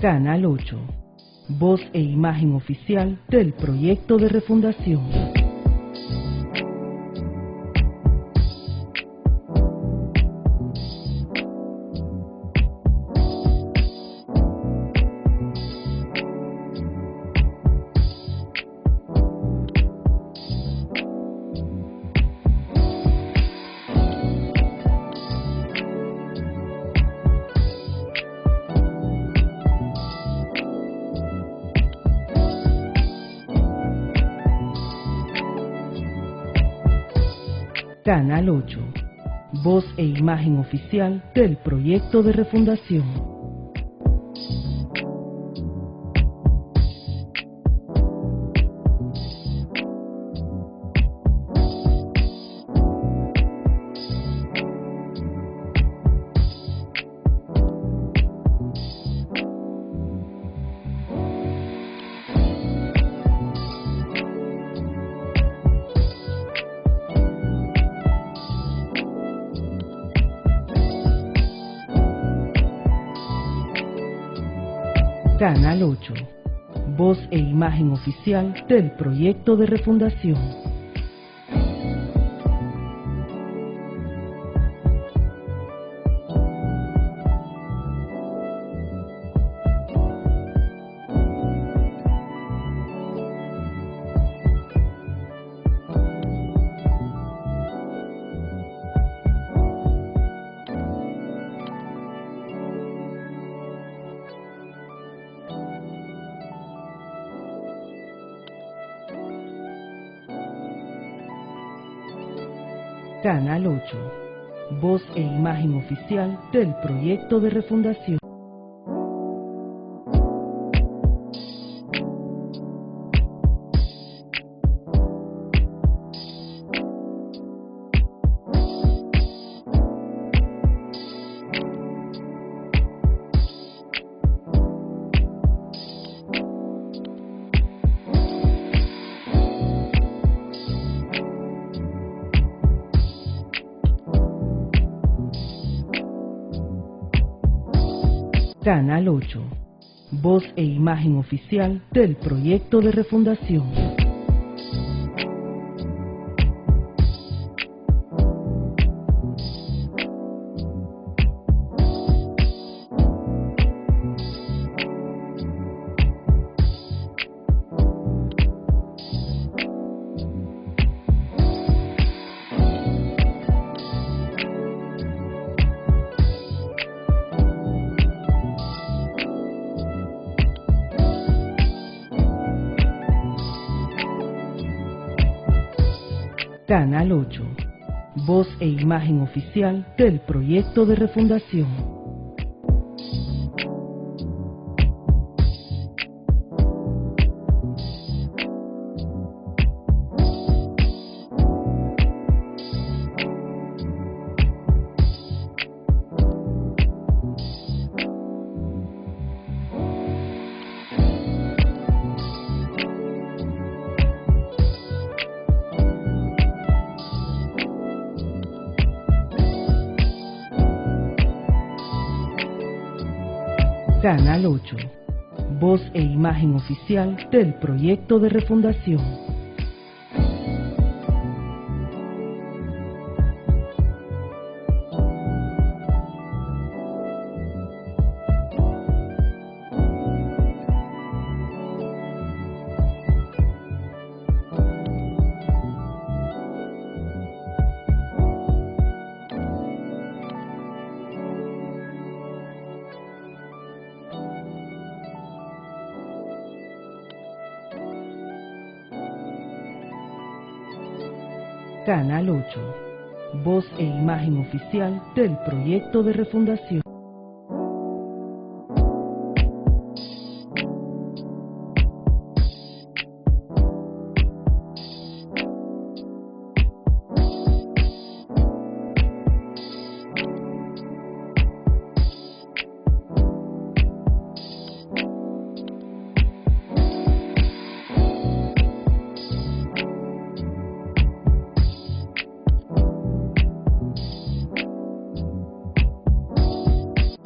Canal 8. Voz e imagen oficial del proyecto de refundación. Canal 8. Voz e imagen oficial del proyecto de refundación. Canal 8. Voz e imagen oficial del proyecto de refundación. Canal 8. voz e imagen oficial del proyecto de refundación. Canal 8, voz e imagen oficial del proyecto de refundación. Canal 8, voz e imagen oficial del proyecto de refundación. Canal 8, voz e imagen oficial del proyecto de refundación. Canal 8, voz e imagen oficial del proyecto de refundación.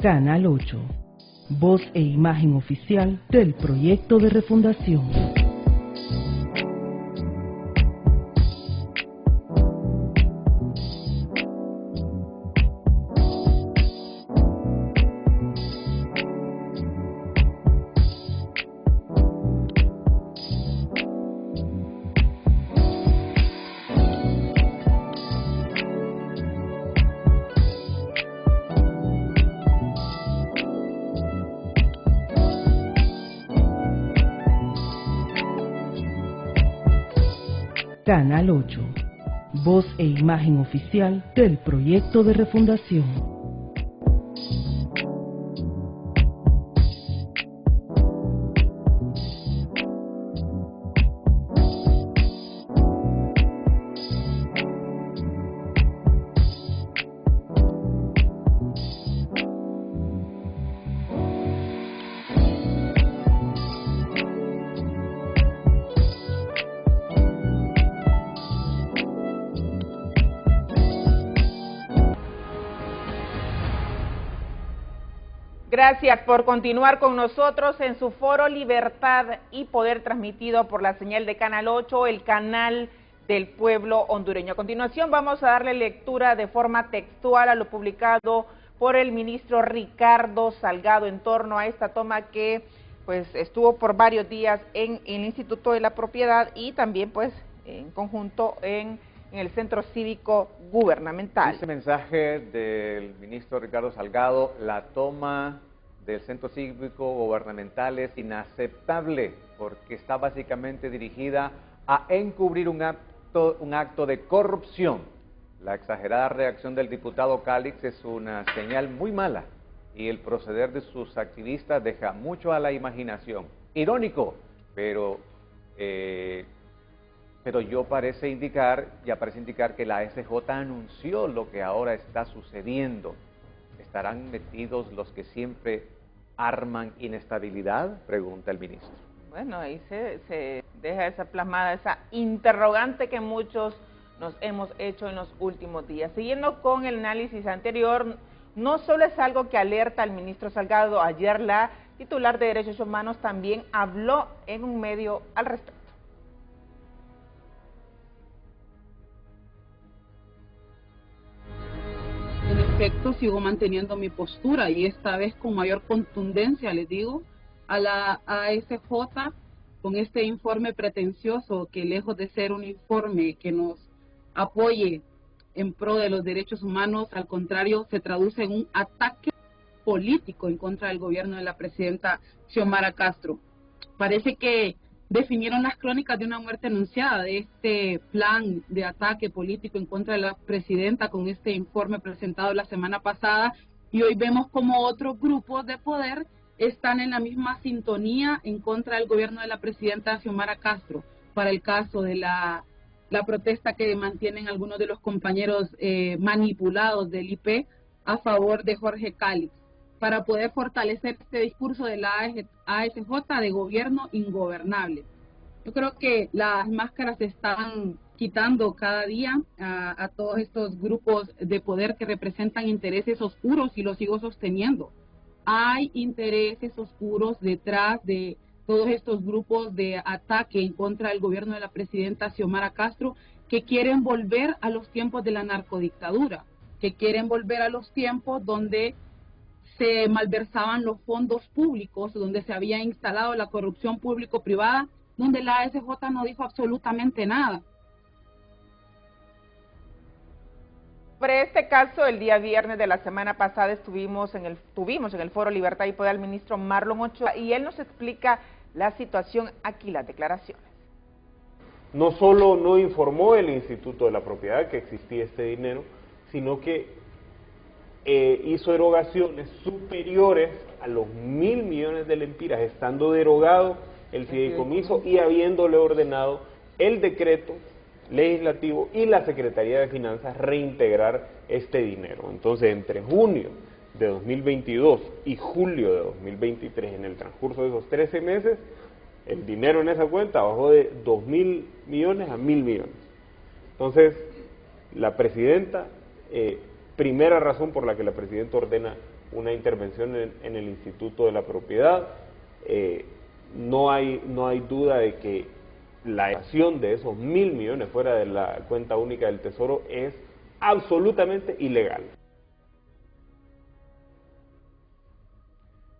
Canal 8, voz e imagen oficial del proyecto de refundación. Canal 8, voz e imagen oficial del proyecto de refundación. Gracias por continuar con nosotros en su foro Libertad y Poder, transmitido por la señal de Canal 8, el canal del pueblo hondureño. A continuación vamos a darle lectura de forma textual a lo publicado por el ministro Ricardo Salgado en torno a esta toma que pues estuvo por varios días en el Instituto de la Propiedad y también pues en conjunto en el Centro Cívico Gubernamental. Ese mensaje del ministro Ricardo Salgado: la toma del Centro Cívico Gubernamental es inaceptable porque está básicamente dirigida a encubrir un acto de corrupción La exagerada reacción del diputado Calix es una señal muy mala y el proceder de sus activistas deja mucho a la imaginación. Irónico, pero ya parece indicar que la SJ anunció lo que ahora está sucediendo. ¿Estarán metidos los que siempre arman inestabilidad? Pregunta el ministro. Bueno, ahí se deja esa plasmada, esa interrogante que muchos nos hemos hecho en los últimos días. Siguiendo con el análisis anterior, no solo es algo que alerta al ministro Salgado, ayer la titular de Derechos Humanos también habló en un medio al respecto. En efecto, sigo manteniendo mi postura y esta vez con mayor contundencia, les digo, a la ASJ con este informe pretencioso que lejos de ser un informe que nos apoye en pro de los derechos humanos, al contrario, se traduce en un ataque político en contra del gobierno de la presidenta Xiomara Castro. Parece que definieron las crónicas de una muerte anunciada de este plan de ataque político en contra de la presidenta con este informe presentado la semana pasada, y hoy vemos como otros grupos de poder están en la misma sintonía en contra del gobierno de la presidenta Xiomara Castro para el caso de la protesta que mantienen algunos de los compañeros manipulados del IP a favor de Jorge Calix, para poder fortalecer este discurso de la ASJ de gobierno ingobernable. Yo creo que las máscaras se están quitando cada día a todos estos grupos de poder que representan intereses oscuros, y lo sigo sosteniendo. Hay intereses oscuros detrás de todos estos grupos de ataque en contra del gobierno de la presidenta Xiomara Castro, que quieren volver a los tiempos de la narcodictadura, que quieren volver a los tiempos donde se malversaban los fondos públicos, donde se había instalado la corrupción público-privada, donde la ASJ no dijo absolutamente nada. Sobre este caso, el día viernes de la semana pasada tuvimos en el Foro Libertad y Poder al ministro Marlon Ochoa, y él nos explica la situación, aquí las declaraciones. No solo no informó el Instituto de la Propiedad que existía este dinero, sino que hizo erogaciones superiores a los 1.000 millones de lempiras, estando derogado el fideicomiso y habiéndole ordenado el decreto legislativo y la Secretaría de Finanzas reintegrar este dinero. Entonces, entre junio de 2022 y julio de 2023, en el transcurso de esos 13 meses, el dinero en esa cuenta bajó de 2.000 millones a 1.000 millones. Entonces, la presidenta, primera razón por la que la presidenta ordena una intervención en el Instituto de la Propiedad, no hay duda de que la evasión de esos 1.000 millones fuera de la cuenta única del Tesoro es absolutamente ilegal.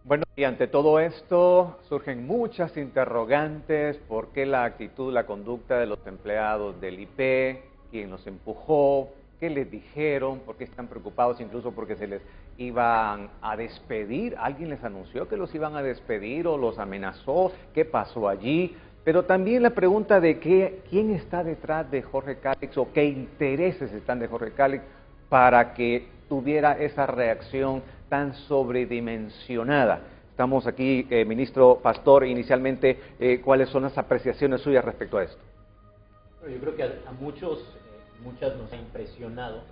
Bueno, y ante todo esto surgen muchas interrogantes: ¿por qué la actitud, la conducta de los empleados del IP? ¿Quién los empujó? ¿Qué les dijeron? ¿Por qué están preocupados incluso porque se les iban a despedir? ¿Alguien les anunció que los iban a despedir o los amenazó? ¿Qué pasó allí? Pero también la pregunta de quién está detrás de Jorge Calix o qué intereses están de Jorge Calix para que tuviera esa reacción tan sobredimensionada. Estamos aquí, ministro Pastor, inicialmente, ¿cuáles son las apreciaciones suyas respecto a esto? Bueno, yo creo que a muchas nos ha impresionado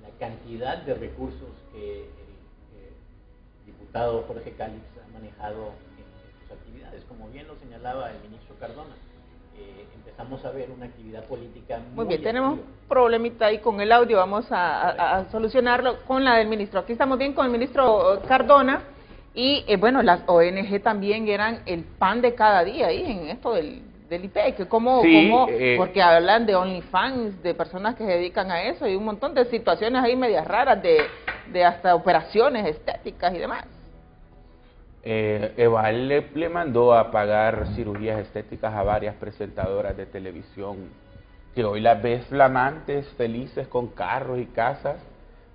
la cantidad de recursos que el diputado Jorge Calix ha manejado en sus actividades. Como bien lo señalaba el ministro Cardona, empezamos a ver una actividad política muy bien, activa. tenemos un problemita ahí con el audio, vamos a solucionarlo con la del ministro. Aquí estamos bien con el ministro Cardona, y bueno, las ONG también eran el pan de cada día ahí en esto del IP, que porque hablan de OnlyFans, de personas que se dedican a eso, y un montón de situaciones ahí medias raras de hasta operaciones estéticas y demás. Eval le mandó a pagar cirugías estéticas a varias presentadoras de televisión, que hoy las ves flamantes, felices, con carros y casas,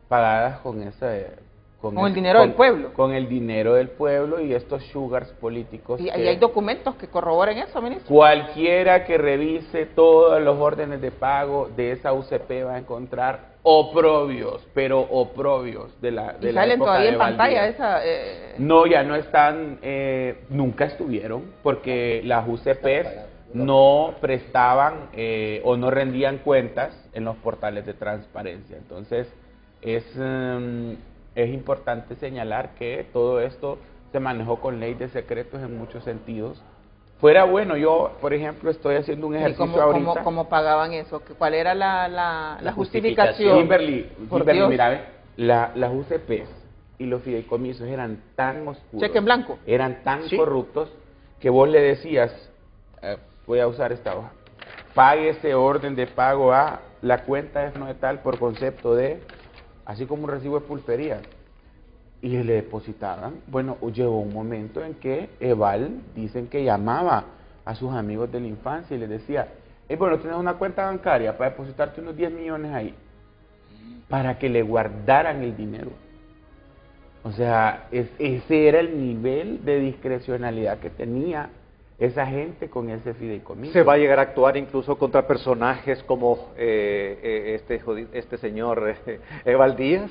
pagadas con Con el dinero del pueblo. Con el dinero del pueblo y estos sugars políticos. Y hay documentos que corroboren eso, ministro. Cualquiera que revise todos los órdenes de pago de esa UCP va a encontrar oprobios, pero oprobios de la ¿Y salen todavía en pantalla esa? No, ya no están, nunca estuvieron, porque las UCPs no prestaban o no rendían cuentas en los portales de transparencia. Entonces, es importante señalar que todo esto se manejó con ley de secretos en muchos sentidos. Fuera bueno, yo, por ejemplo, estoy haciendo un ejercicio ahorita. ¿Cómo pagaban eso? ¿Cuál era la justificación? Kimberly, mira, las UCPs y los fideicomisos eran tan oscuros. Cheque en blanco. Eran tan corruptos que vos le decías, voy a usar esta hoja, pague ese orden de pago a la cuenta es no de tal por concepto de, así como un recibo de pulpería, y le depositaban. Bueno, llegó un momento en que Eval dicen que llamaba a sus amigos de la infancia y les decía, bueno, tienes una cuenta bancaria para depositarte unos 10 millones ahí, para que le guardaran el dinero. O sea, ese era el nivel de discrecionalidad que tenía esa gente con ese fideicomiso. ¿Se va a llegar a actuar incluso contra personajes como este señor Eval Díaz?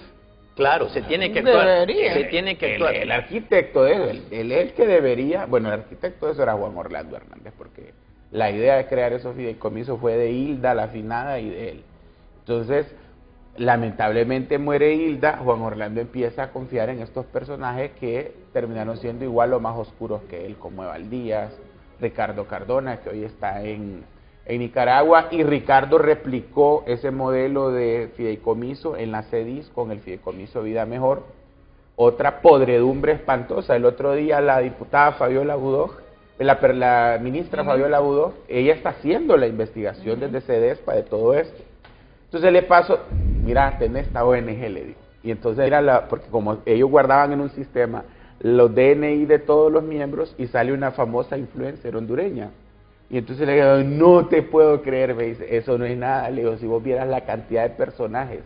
Claro, se tiene que actuar. Debería. Se tiene que actuar. El arquitecto de eso, el que debería, bueno, el arquitecto de eso era Juan Orlando Hernández, porque la idea de crear esos fideicomisos fue de Hilda, la afinada, y de él. Entonces, lamentablemente muere Hilda, Juan Orlando empieza a confiar en estos personajes que terminaron siendo igual o más oscuros que él, como Eval Díaz, Ricardo Cardona, que hoy está en Nicaragua, y Ricardo replicó ese modelo de fideicomiso en la CEDIS con el fideicomiso Vida Mejor. Otra podredumbre espantosa. El otro día la diputada Fabiola Budoj, la ministra Fabiola Budoj, ella está haciendo la investigación desde CEDESPA de todo esto. Entonces le paso, mira, tenés esta ONG, le digo. Y entonces era porque como ellos guardaban en un sistema los DNI de todos los miembros y sale una famosa influencer hondureña. Y entonces le digo, no te puedo creer, me dice, eso no es nada. Le digo, si vos vieras la cantidad de personajes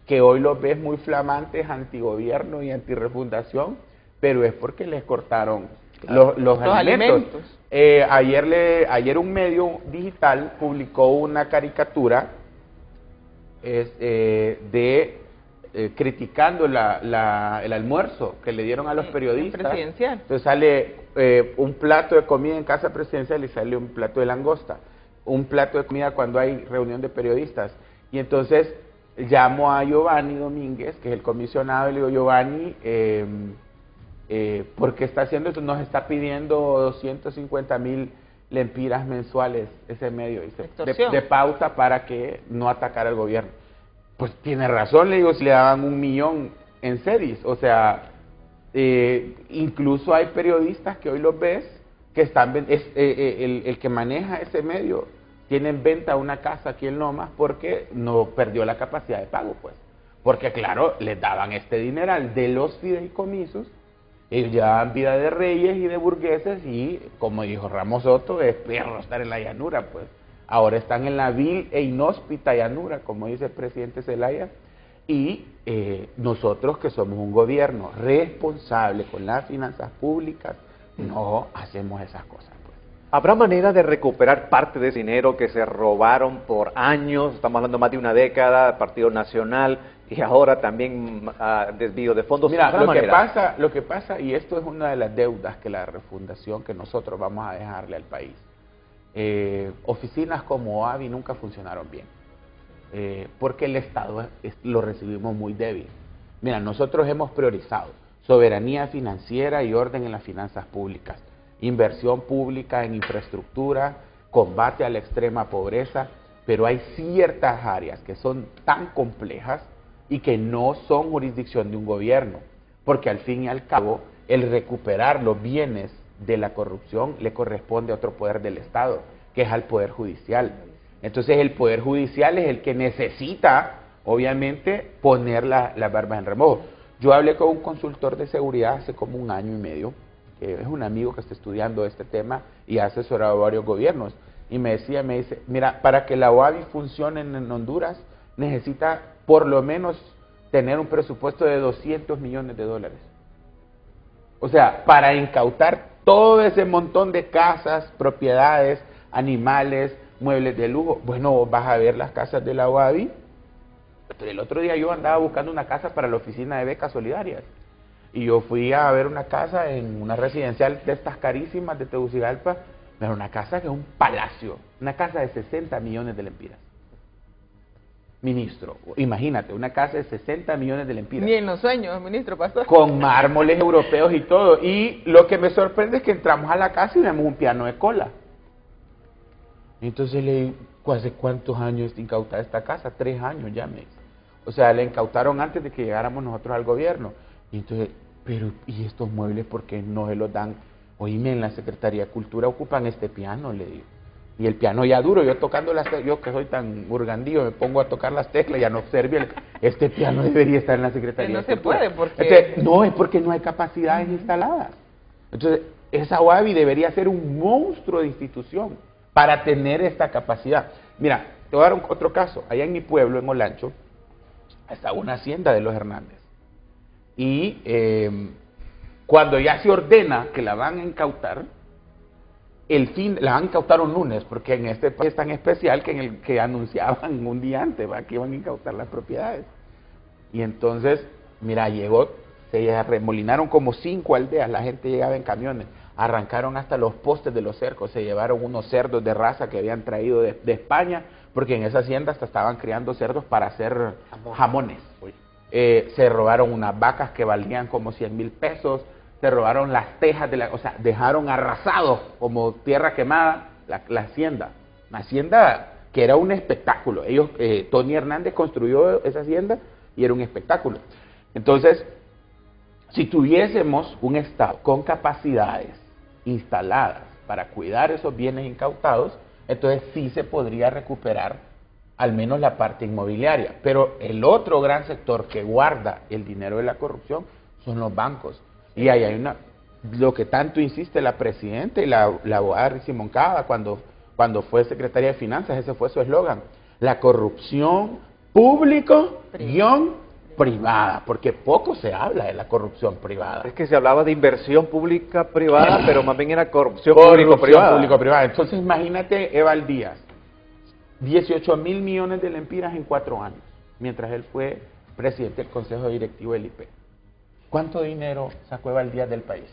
que hoy los ves muy flamantes antigobierno y antirefundación, pero es porque les cortaron los alimentos. Ayer un medio digital publicó una caricatura criticando el almuerzo que le dieron a los periodistas. Presidencial. Entonces sale un plato de comida en casa presidencial y sale un plato de langosta, un plato de comida cuando hay reunión de periodistas. Y entonces llamo a Giovanni Domínguez, que es el comisionado, y le digo, Giovanni, ¿por qué está haciendo esto? Nos está pidiendo 250,000 lempiras mensuales ese medio, dice, de pauta para que no atacara al gobierno. Pues tiene razón, le digo, si le daban 1 millón en series, o sea, incluso hay periodistas que hoy los ves que están, el que maneja ese medio tiene en venta una casa aquí en Lomas porque no perdió la capacidad de pago, pues, porque claro, les daban este dineral de los fideicomisos, ellos llevaban vida de reyes y de burgueses y, como dijo Ramos Soto, es perro estar en la llanura, pues. Ahora están en la vil e inhóspita llanura, como dice el presidente Zelaya, y nosotros que somos un gobierno responsable con las finanzas públicas, no hacemos esas cosas. Pues. ¿Habrá manera de recuperar parte de ese dinero que se robaron por años? Estamos hablando más de una década, Partido Nacional, y ahora también desvío de fondos. Mira, lo que pasa, y esto es una de las deudas que la refundación que nosotros vamos a dejarle al país, oficinas como OAVI nunca funcionaron bien, porque el Estado lo recibimos muy débil. Mira, nosotros hemos priorizado soberanía financiera y orden en las finanzas públicas, inversión pública en infraestructura, combate a la extrema pobreza, pero hay ciertas áreas que son tan complejas y que no son jurisdicción de un gobierno, porque al fin y al cabo el recuperar los bienes de la corrupción le corresponde a otro poder del Estado, que es al Poder Judicial. Entonces el Poder Judicial es el que necesita, obviamente, poner las barbas en remojo. Yo hablé con un consultor de seguridad hace como 1 año y medio, que es un amigo que está estudiando este tema y ha asesorado a varios gobiernos, y me dice, mira, para que la OAVI funcione en Honduras, necesita por lo menos tener un presupuesto de 200 millones de dólares. O sea, para incautar todo ese montón de casas, propiedades, animales, muebles de lujo. Bueno, vos vas a ver las casas de la UABI. Pero el otro día yo andaba buscando una casa para la oficina de becas solidarias. Y yo fui a ver una casa en una residencial de estas carísimas de Tegucigalpa. Pero una casa que es un palacio. Una casa de 60 millones de lempiras. Ministro, imagínate, una casa de 60 millones de lempiras. Ni en los sueños, ministro, pastor. Con mármoles europeos y todo. Y lo que me sorprende es que entramos a la casa y vemos un piano de cola. Entonces le digo, ¿hace cuántos años incautada esta casa? 3 años ya, me dice. O sea, le incautaron antes de que llegáramos nosotros al gobierno. Y entonces, pero ¿y estos muebles por qué no se los dan? Oíme, en la Secretaría de Cultura ocupan este piano, le digo. Y el piano ya duro, yo tocando las teclas, yo que soy tan burgandillo, me pongo a tocar las teclas, ya no observe, este piano debería estar en la Secretaría de Cultura. No se puede, porque... Entonces, no, es porque no hay capacidades instaladas. Entonces, esa UABI debería ser un monstruo de institución para tener esta capacidad. Mira, te voy a dar otro caso. Allá en mi pueblo, en Olancho, está una hacienda de los Hernández. Y cuando ya se ordena que la van a incautar, la van a incautar un lunes, porque en este país es tan especial que anunciaban un día antes, ¿va?, que iban a incautar las propiedades. Y entonces, mira, se remolinaron como 5 aldeas, la gente llegaba en camiones, arrancaron hasta los postes de los cercos, se llevaron unos cerdos de raza que habían traído de España, porque en esa hacienda hasta estaban criando cerdos para hacer jamones. Se robaron unas vacas que valían como 100,000 pesos, se robaron las tejas, o sea, dejaron arrasados como tierra quemada la hacienda. Una hacienda que era un espectáculo. Tony Hernández construyó esa hacienda y era un espectáculo. Entonces, si tuviésemos un Estado con capacidades instaladas para cuidar esos bienes incautados, entonces sí se podría recuperar al menos la parte inmobiliaria. Pero el otro gran sector que guarda el dinero de la corrupción son los bancos. Y ahí hay lo que tanto insiste la presidenta y la abogada Rizzi Moncada cuando fue secretaria de Finanzas, ese fue su eslogan: la corrupción público-privada, porque poco se habla de la corrupción privada. Es que se hablaba de inversión pública-privada, pero más bien era corrupción público-privada. Entonces imagínate Eval Díaz, 18,000 millones de lempiras en 4 años, mientras él fue presidente del Consejo Directivo del IP. ¿Cuánto dinero sacó Eval Díaz del país?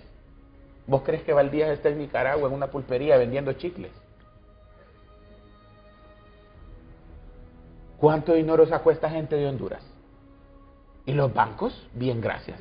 ¿Vos crees que Eval Díaz está en Nicaragua en una pulpería vendiendo chicles? ¿Cuánto dinero sacó esta gente de Honduras? ¿Y los bancos? Bien, gracias.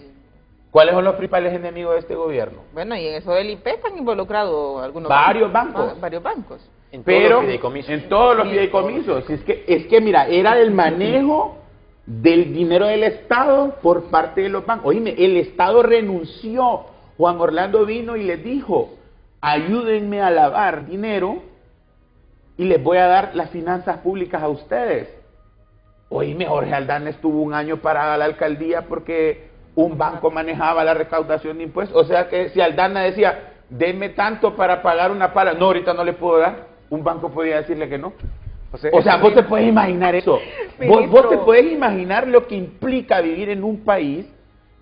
¿Cuáles son los principales enemigos de este gobierno? Bueno, y en eso del IP están involucrados algunos varios bancos. Varios bancos. Pero en todos los fideicomisos. Es que mira, era el manejo del dinero del Estado por parte de los bancos. Oíme, el Estado renunció. Juan Orlando vino y les dijo: ayúdenme a lavar dinero y les voy a dar las finanzas públicas a ustedes. Oíme, Jorge Aldana estuvo 1 año parada a la alcaldía porque un banco manejaba la recaudación de impuestos. O sea que si Aldana decía, denme tanto para pagar una pala, no, ahorita no le puedo dar, un banco podía decirle que no. O sea, vos te puedes imaginar eso. Vos te puedes imaginar lo que implica vivir en un país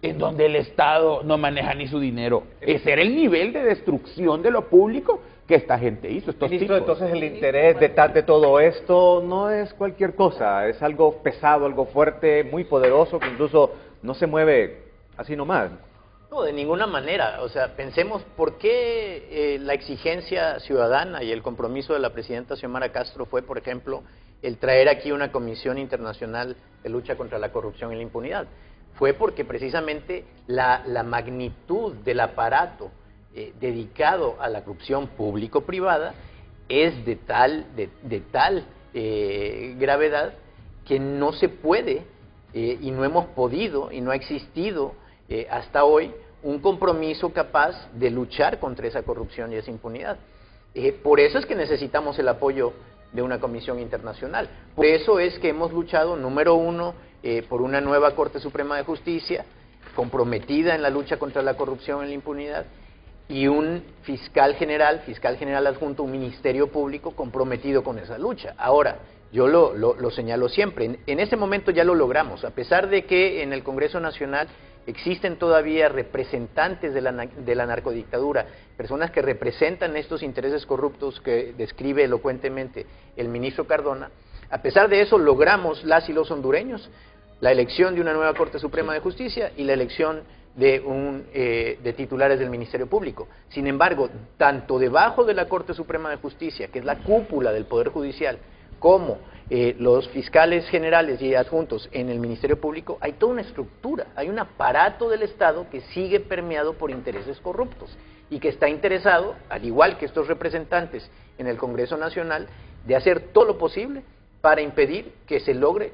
en donde el Estado no maneja ni su dinero. Ese era el nivel de destrucción de lo público que esta gente hizo. Ministro, entonces el interés detrás de todo esto no es cualquier cosa, es algo pesado, algo fuerte, muy poderoso, que incluso no se mueve así nomás. No, de ninguna manera. O sea, pensemos por qué la exigencia ciudadana y el compromiso de la presidenta Xiomara Castro fue, por ejemplo, el traer aquí una comisión internacional de lucha contra la corrupción y la impunidad. Fue porque precisamente la magnitud del aparato dedicado a la corrupción público-privada es de tal gravedad que no se puede y no hemos podido y no ha existido hasta hoy un compromiso capaz de luchar contra esa corrupción y esa impunidad. Por eso es que necesitamos el apoyo de una comisión internacional. Por eso es que hemos luchado, número 1, por una nueva Corte Suprema de Justicia comprometida en la lucha contra la corrupción y la impunidad, y un fiscal general adjunto, un ministerio público comprometido con esa lucha. Ahora, yo lo señalo siempre. En ese momento ya lo logramos, a pesar de que en el Congreso Nacional existen todavía representantes de la narcodictadura, personas que representan estos intereses corruptos que describe elocuentemente el ministro Cardona. A pesar de eso, logramos las y los hondureños la elección de una nueva Corte Suprema de Justicia y la elección de titulares del Ministerio Público. Sin embargo, tanto debajo de la Corte Suprema de Justicia, que es la cúpula del Poder Judicial, como los fiscales generales y adjuntos en el Ministerio Público, hay toda una estructura, hay un aparato del Estado que sigue permeado por intereses corruptos y que está interesado, al igual que estos representantes en el Congreso Nacional, de hacer todo lo posible para impedir que se logre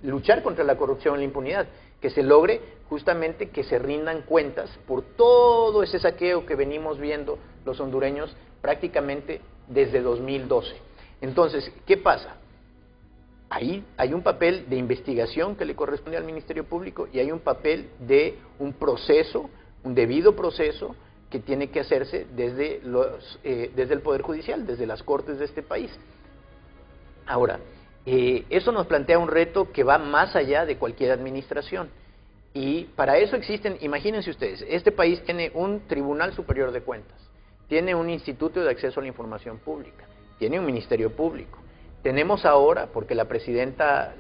luchar contra la corrupción y la impunidad, que se logre justamente que se rindan cuentas por todo ese saqueo que venimos viendo los hondureños prácticamente desde 2012. Entonces, ¿qué pasa? Ahí hay un papel de investigación que le corresponde al Ministerio Público y hay un papel de un proceso, un debido proceso que tiene que hacerse desde el Poder Judicial, desde las Cortes de este país. Ahora, eso nos plantea un reto que va más allá de cualquier administración. Y para eso existen, imagínense ustedes, este país tiene un Tribunal Superior de Cuentas, tiene un Instituto de Acceso a la Información Pública, tiene un Ministerio Público. Tenemos ahora, porque la presidenta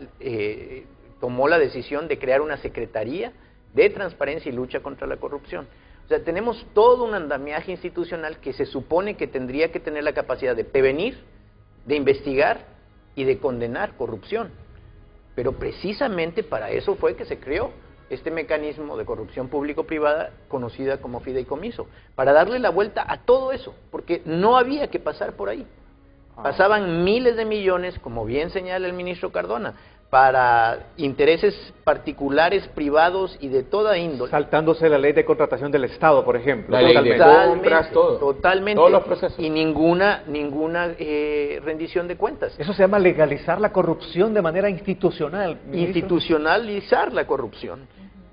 tomó la decisión de crear una Secretaría de Transparencia y Lucha contra la Corrupción. O sea, tenemos todo un andamiaje institucional que se supone que tendría que tener la capacidad de prevenir, de investigar y de condenar corrupción. Pero precisamente para eso fue que se creó este mecanismo de corrupción público-privada conocida como fideicomiso, para darle la vuelta a todo eso, porque no había que pasar por ahí. Pasaban miles de millones, como bien señala el ministro Cardona, para intereses particulares, privados y de toda índole. Saltándose la ley de contratación del Estado, por ejemplo. La ley de compras, todo. Totalmente. Todos los procesos. Y ninguna rendición de cuentas. Eso se llama legalizar la corrupción de manera institucional, ministro. Institucionalizar la corrupción.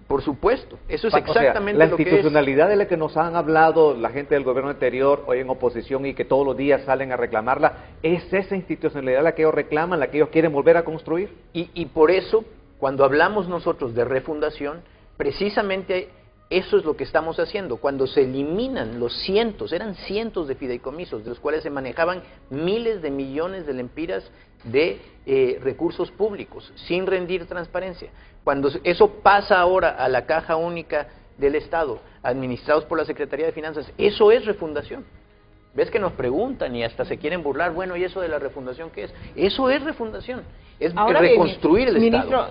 Por supuesto, eso es exactamente la lo que es. La institucionalidad de la que nos han hablado la gente del gobierno anterior, hoy en oposición y que todos los días salen a reclamarla, ¿es esa institucionalidad la que ellos reclaman, la que ellos quieren volver a construir? Y por eso, cuando hablamos nosotros de refundación, precisamente eso es lo que estamos haciendo. Cuando se eliminan eran cientos de fideicomisos, de los cuales se manejaban miles de millones de lempiras de recursos públicos, sin rendir transparencia. Cuando eso pasa ahora a la Caja Única del Estado, administrados por la Secretaría de Finanzas, eso es refundación. ¿Ves que nos preguntan y hasta se quieren burlar? Bueno, ¿y eso de la refundación qué es? Eso es refundación, es ahora reconstruir el Estado.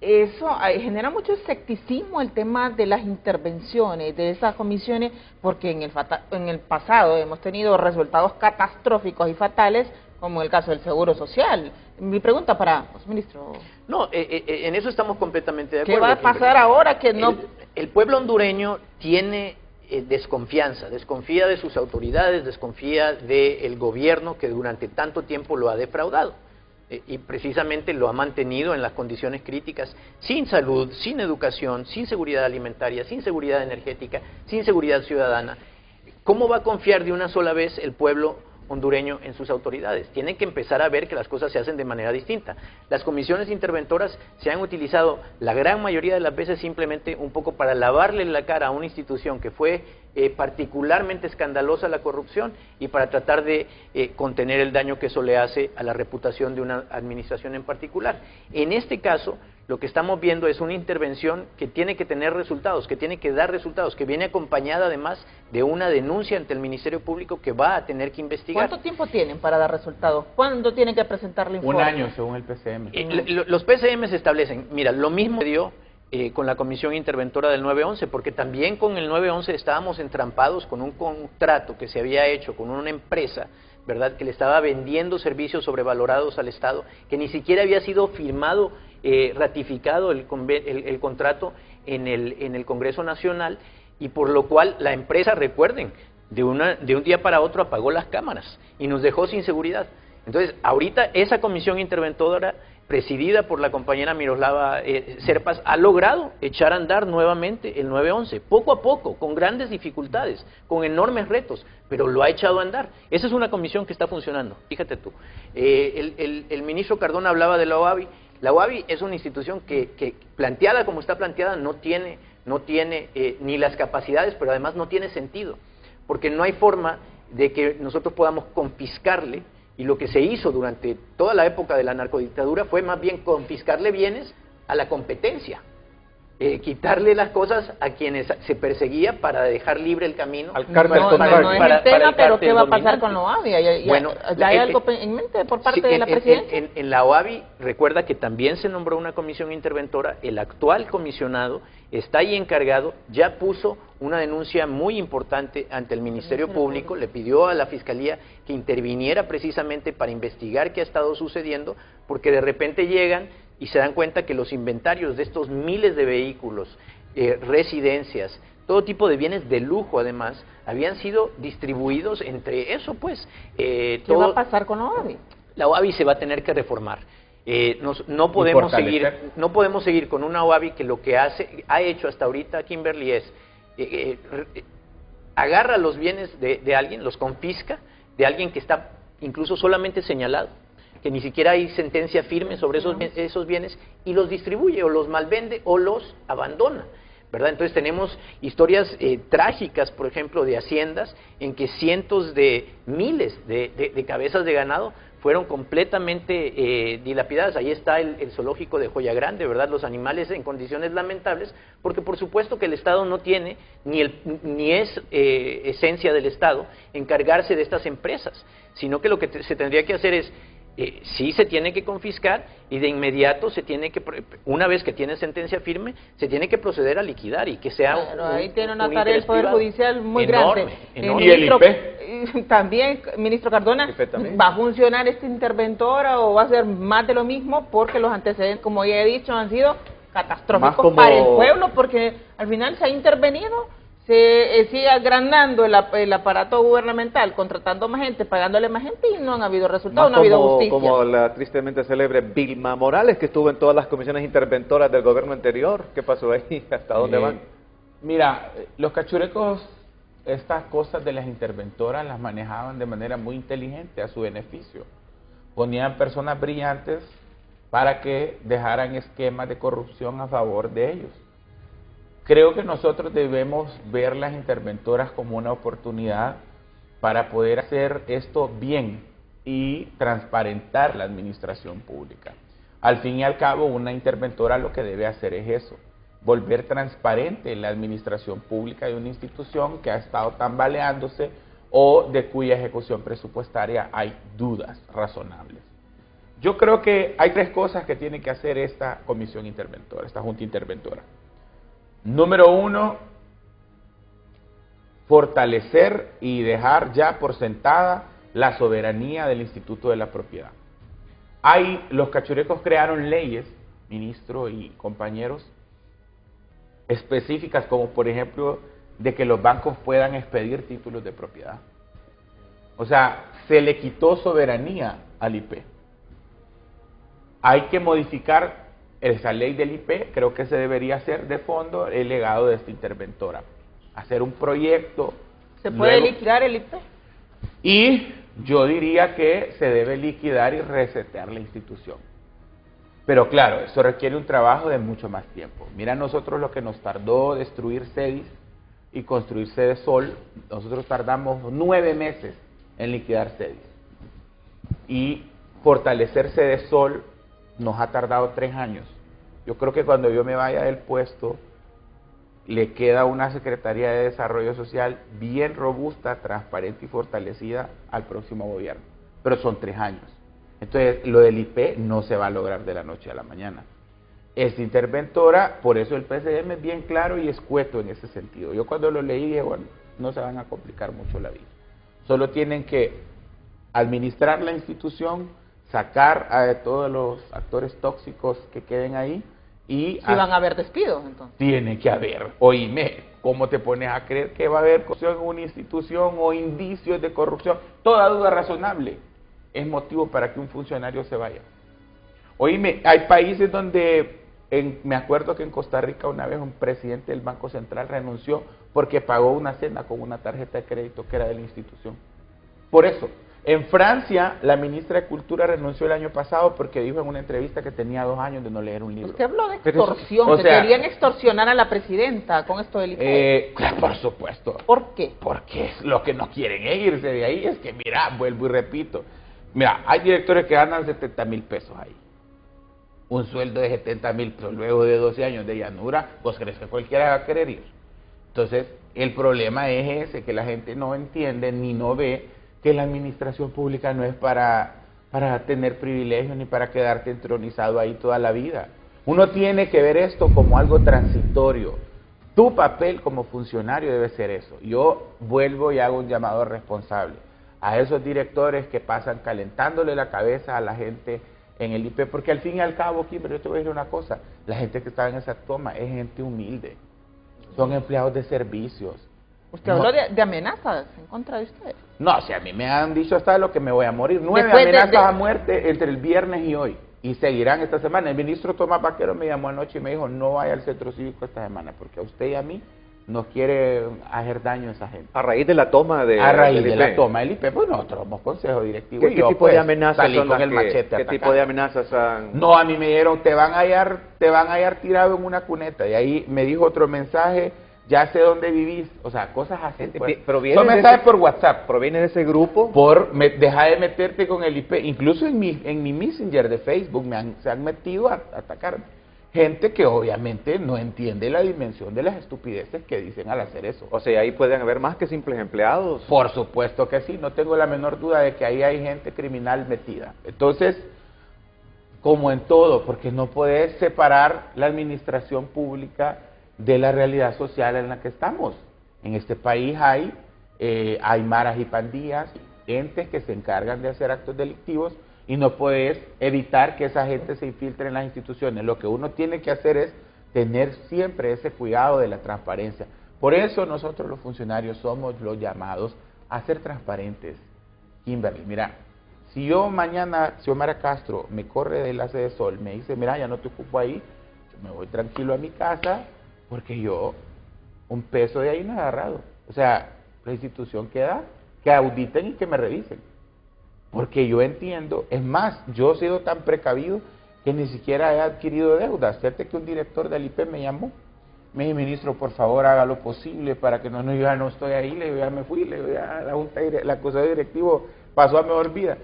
Eso genera mucho escepticismo el tema de las intervenciones de esas comisiones, porque en el pasado hemos tenido resultados catastróficos y fatales, como el caso del Seguro Social. Mi pregunta para los ministros. No, en eso estamos completamente de acuerdo. ¿Qué va a pasar ahora que no? El pueblo hondureño tiene desconfianza, desconfía de sus autoridades, desconfía del gobierno que durante tanto tiempo lo ha defraudado. Y precisamente lo ha mantenido en las condiciones críticas, sin salud, sin educación, sin seguridad alimentaria, sin seguridad energética, sin seguridad ciudadana. ¿Cómo va a confiar de una sola vez el pueblo hondureño en sus autoridades? Tienen que empezar a ver que las cosas se hacen de manera distinta. Las comisiones interventoras se han utilizado la gran mayoría de las veces simplemente un poco para lavarle la cara a una institución que fue particularmente escandalosa la corrupción y para tratar de contener el daño que eso le hace a la reputación de una administración en particular. En este caso, lo que estamos viendo es una intervención que tiene que tener resultados, que tiene que dar resultados, que viene acompañada además de una denuncia ante el Ministerio Público que va a tener que investigar. ¿Cuánto tiempo tienen para dar resultados? ¿Cuándo tienen que presentar el informe? Un año, según el PCM. Los PCM se establecen, mira, lo mismo dio con la Comisión Interventora del 911, porque también con el 911 estábamos entrampados con un contrato que se había hecho con una empresa, ¿verdad?, que le estaba vendiendo servicios sobrevalorados al Estado, que ni siquiera había sido firmado, ratificado el contrato en el Congreso Nacional, y por lo cual la empresa, recuerden, de un día para otro apagó las cámaras y nos dejó sin seguridad. Entonces, ahorita esa comisión interventora presidida por la compañera Miroslava Serpas, ha logrado echar a andar nuevamente el 911, poco a poco, con grandes dificultades, con enormes retos, pero lo ha echado a andar. Esa es una comisión que está funcionando, fíjate tú. El ministro Cardona hablaba de la OAVI. La OAVI es una institución que planteada como está planteada no tiene ni las capacidades, pero además no tiene sentido, porque no hay forma de que nosotros podamos confiscarle. Y lo que se hizo durante toda la época de la narcodictadura fue más bien confiscarle bienes a la competencia, quitarle las cosas a quienes se perseguía para dejar libre el camino. Al cártel no es el tema, pero ¿qué va a pasar con la OAVI? Bueno, ¿ya hay algo en mente por parte de la presidencia? En la OAVI, recuerda que también se nombró una comisión interventora. El actual comisionado está ahí encargado, ya puso una denuncia muy importante ante el Ministerio Público, le pidió a la Fiscalía que interviniera precisamente para investigar qué ha estado sucediendo, porque de repente llegan y se dan cuenta que los inventarios de estos miles de vehículos, residencias, todo tipo de bienes de lujo además, habían sido distribuidos entre eso, pues. ¿Qué va a pasar con la OAVI? La OAVI se va a tener que reformar. No podemos seguir con una OAVI que lo que ha hecho hasta ahorita, Kimberly, es agarra los bienes de alguien, los confisca, de alguien que está incluso solamente señalado, que ni siquiera hay sentencia firme sobre esos bienes, y los distribuye o los malvende o los abandona, ¿verdad? Entonces tenemos historias trágicas, por ejemplo, de haciendas en que cientos de miles de cabezas de ganado fueron completamente dilapidadas. Ahí está el zoológico de Joya Grande, ¿verdad? Los animales en condiciones lamentables, porque por supuesto que el Estado no tiene, ni es esencia del Estado, encargarse de estas empresas, sino que lo que se tendría que hacer es, sí se tiene que confiscar y de inmediato se tiene que, una vez que tiene sentencia firme, se tiene que proceder a liquidar y que sea ahí tiene una tarea el Poder Judicial muy enorme, grande. Enorme. ¿Y el IP? También, ministro Cardona, ¿va a funcionar esta interventora o va a ser más de lo mismo? Porque los antecedentes, como ya he dicho, han sido catastróficos para el pueblo, porque al final se ha intervenido, se sigue agrandando el aparato gubernamental, contratando más gente, pagándole más gente y no han habido resultados, no ha habido justicia. Como la tristemente célebre Vilma Morales, que estuvo en todas las comisiones interventoras del gobierno anterior. ¿Qué pasó ahí? ¿Hasta dónde van? Mira, los cachurecos, estas cosas de las interventoras las manejaban de manera muy inteligente a su beneficio. Ponían personas brillantes para que dejaran esquemas de corrupción a favor de ellos. Creo que nosotros debemos ver las interventoras como una oportunidad para poder hacer esto bien y transparentar la administración pública. Al fin y al cabo, una interventora lo que debe hacer es eso, volver transparente la administración pública de una institución que ha estado tambaleándose o de cuya ejecución presupuestaria hay dudas razonables. Yo creo que hay tres cosas que tiene que hacer esta comisión interventora, esta junta interventora. Número uno, fortalecer y dejar ya por sentada la soberanía del Instituto de la Propiedad. Los cachurecos crearon leyes, ministro y compañeros, específicas como por ejemplo de que los bancos puedan expedir títulos de propiedad. O sea, se le quitó soberanía al IP. Hay que modificar esa ley del IP, creo que se debería hacer de fondo el legado de esta interventora. Hacer un proyecto. ¿Se puede liquidar el IP? Y yo diría que se debe liquidar y resetear la institución. Pero claro, eso requiere un trabajo de mucho más tiempo. Mira nosotros lo que nos tardó destruir CEDIS y construir Cedesol, nosotros tardamos 9 meses en liquidar CEDIS. Y fortalecer Cedesol nos ha tardado 3 años. Yo creo que cuando yo me vaya del puesto, le queda una Secretaría de Desarrollo Social bien robusta, transparente y fortalecida al próximo gobierno. Pero son 3 años. Entonces, lo del IP no se va a lograr de la noche a la mañana. Esta interventora, por eso el PCM es bien claro y escueto en ese sentido. Yo cuando lo leí dije, bueno, no se van a complicar mucho la vida. Solo tienen que administrar la institución, sacar a todos los actores tóxicos que queden ahí y... Si van a haber despidos, entonces. Tiene que haber. Oíme, ¿cómo te pones a creer que va a haber corrupción en una institución o indicios de corrupción? Toda duda razonable es motivo para que un funcionario se vaya. Oíme, hay países donde, me acuerdo que en Costa Rica una vez un presidente del Banco Central renunció porque pagó una cena con una tarjeta de crédito que era de la institución. Por eso, en Francia, la ministra de Cultura renunció el año pasado porque dijo en una entrevista que tenía 2 años de no leer un libro. Usted habló de extorsión, que querían extorsionar a la presidenta con esto del IPE. Claro, por supuesto. ¿Por qué? Porque lo que no quieren es irse de ahí, es que, mira, vuelvo y repito, mira, hay directores que ganan 70,000 pesos ahí. Un sueldo de 70,000 pesos luego de 12 años de llanura, ¿vos crees que cualquiera va a querer ir? Entonces, el problema es ese, que la gente no entiende ni no ve que la administración pública no es para tener privilegios ni para quedarte entronizado ahí toda la vida. Uno tiene que ver esto como algo transitorio. Tu papel como funcionario debe ser eso. Yo vuelvo y hago un llamado responsable a esos directores que pasan calentándole la cabeza a la gente en el IP, porque al fin y al cabo, Kimber, yo te voy a decir una cosa, la gente que está en esa toma es gente humilde, son empleados de servicios. ¿Usted habló de amenazas en contra de usted? No, si a mí me han dicho hasta de lo que me voy a morir. 9 amenazas a muerte entre el viernes y hoy. Y seguirán esta semana. El ministro Tomás Vaquero me llamó anoche y me dijo, no vaya al centro cívico esta semana, porque a usted y a mí nos quiere hacer daño a esa gente. A raíz de la toma de A raíz del de IP. la toma del IP, pues nosotros somos consejo directivo. ¿Qué tipo de amenazas son con el las machete ¿Qué tipo de amenazas han...? No, a mí me dijeron, te van a hallar tirado en una cuneta. Y ahí me dijo otro mensaje, ya sé dónde vivís. O sea, cosas así. Pues. Son mensajes por WhatsApp. ¿Proviene de ese grupo? Deja de meterte con el IP. Incluso en mi Messenger de Facebook se han metido a atacarme. Gente que obviamente no entiende la dimensión de las estupideces que dicen al hacer eso. O sea, ahí pueden haber más que simples empleados. Por supuesto que sí, no tengo la menor duda de que ahí hay gente criminal metida. Entonces, como en todo, porque no puedes separar la administración pública de la realidad social en la que estamos. En este país hay maras y pandillas, entes que se encargan de hacer actos delictivos, y no puedes evitar que esa gente se infiltre en las instituciones. Lo que uno tiene que hacer es tener siempre ese cuidado de la transparencia. Por eso nosotros los funcionarios somos los llamados a ser transparentes. Kimberly, mira, si yo mañana, si Xiomara Castro me corre de la sede Sol, me dice, mira, ya no te ocupo ahí, yo me voy tranquilo a mi casa, porque yo un peso de ahí no he agarrado. O sea, la institución queda, que auditen y que me revisen. Porque yo entiendo, es más, yo he sido tan precavido que ni siquiera he adquirido deudas. Fíjate que un director del IP me llamó, me dijo, ministro, por favor haga lo posible para que yo ya no estoy ahí, le digo, ya me fui, le digo, ya la consejo directivo pasó a mejor vida.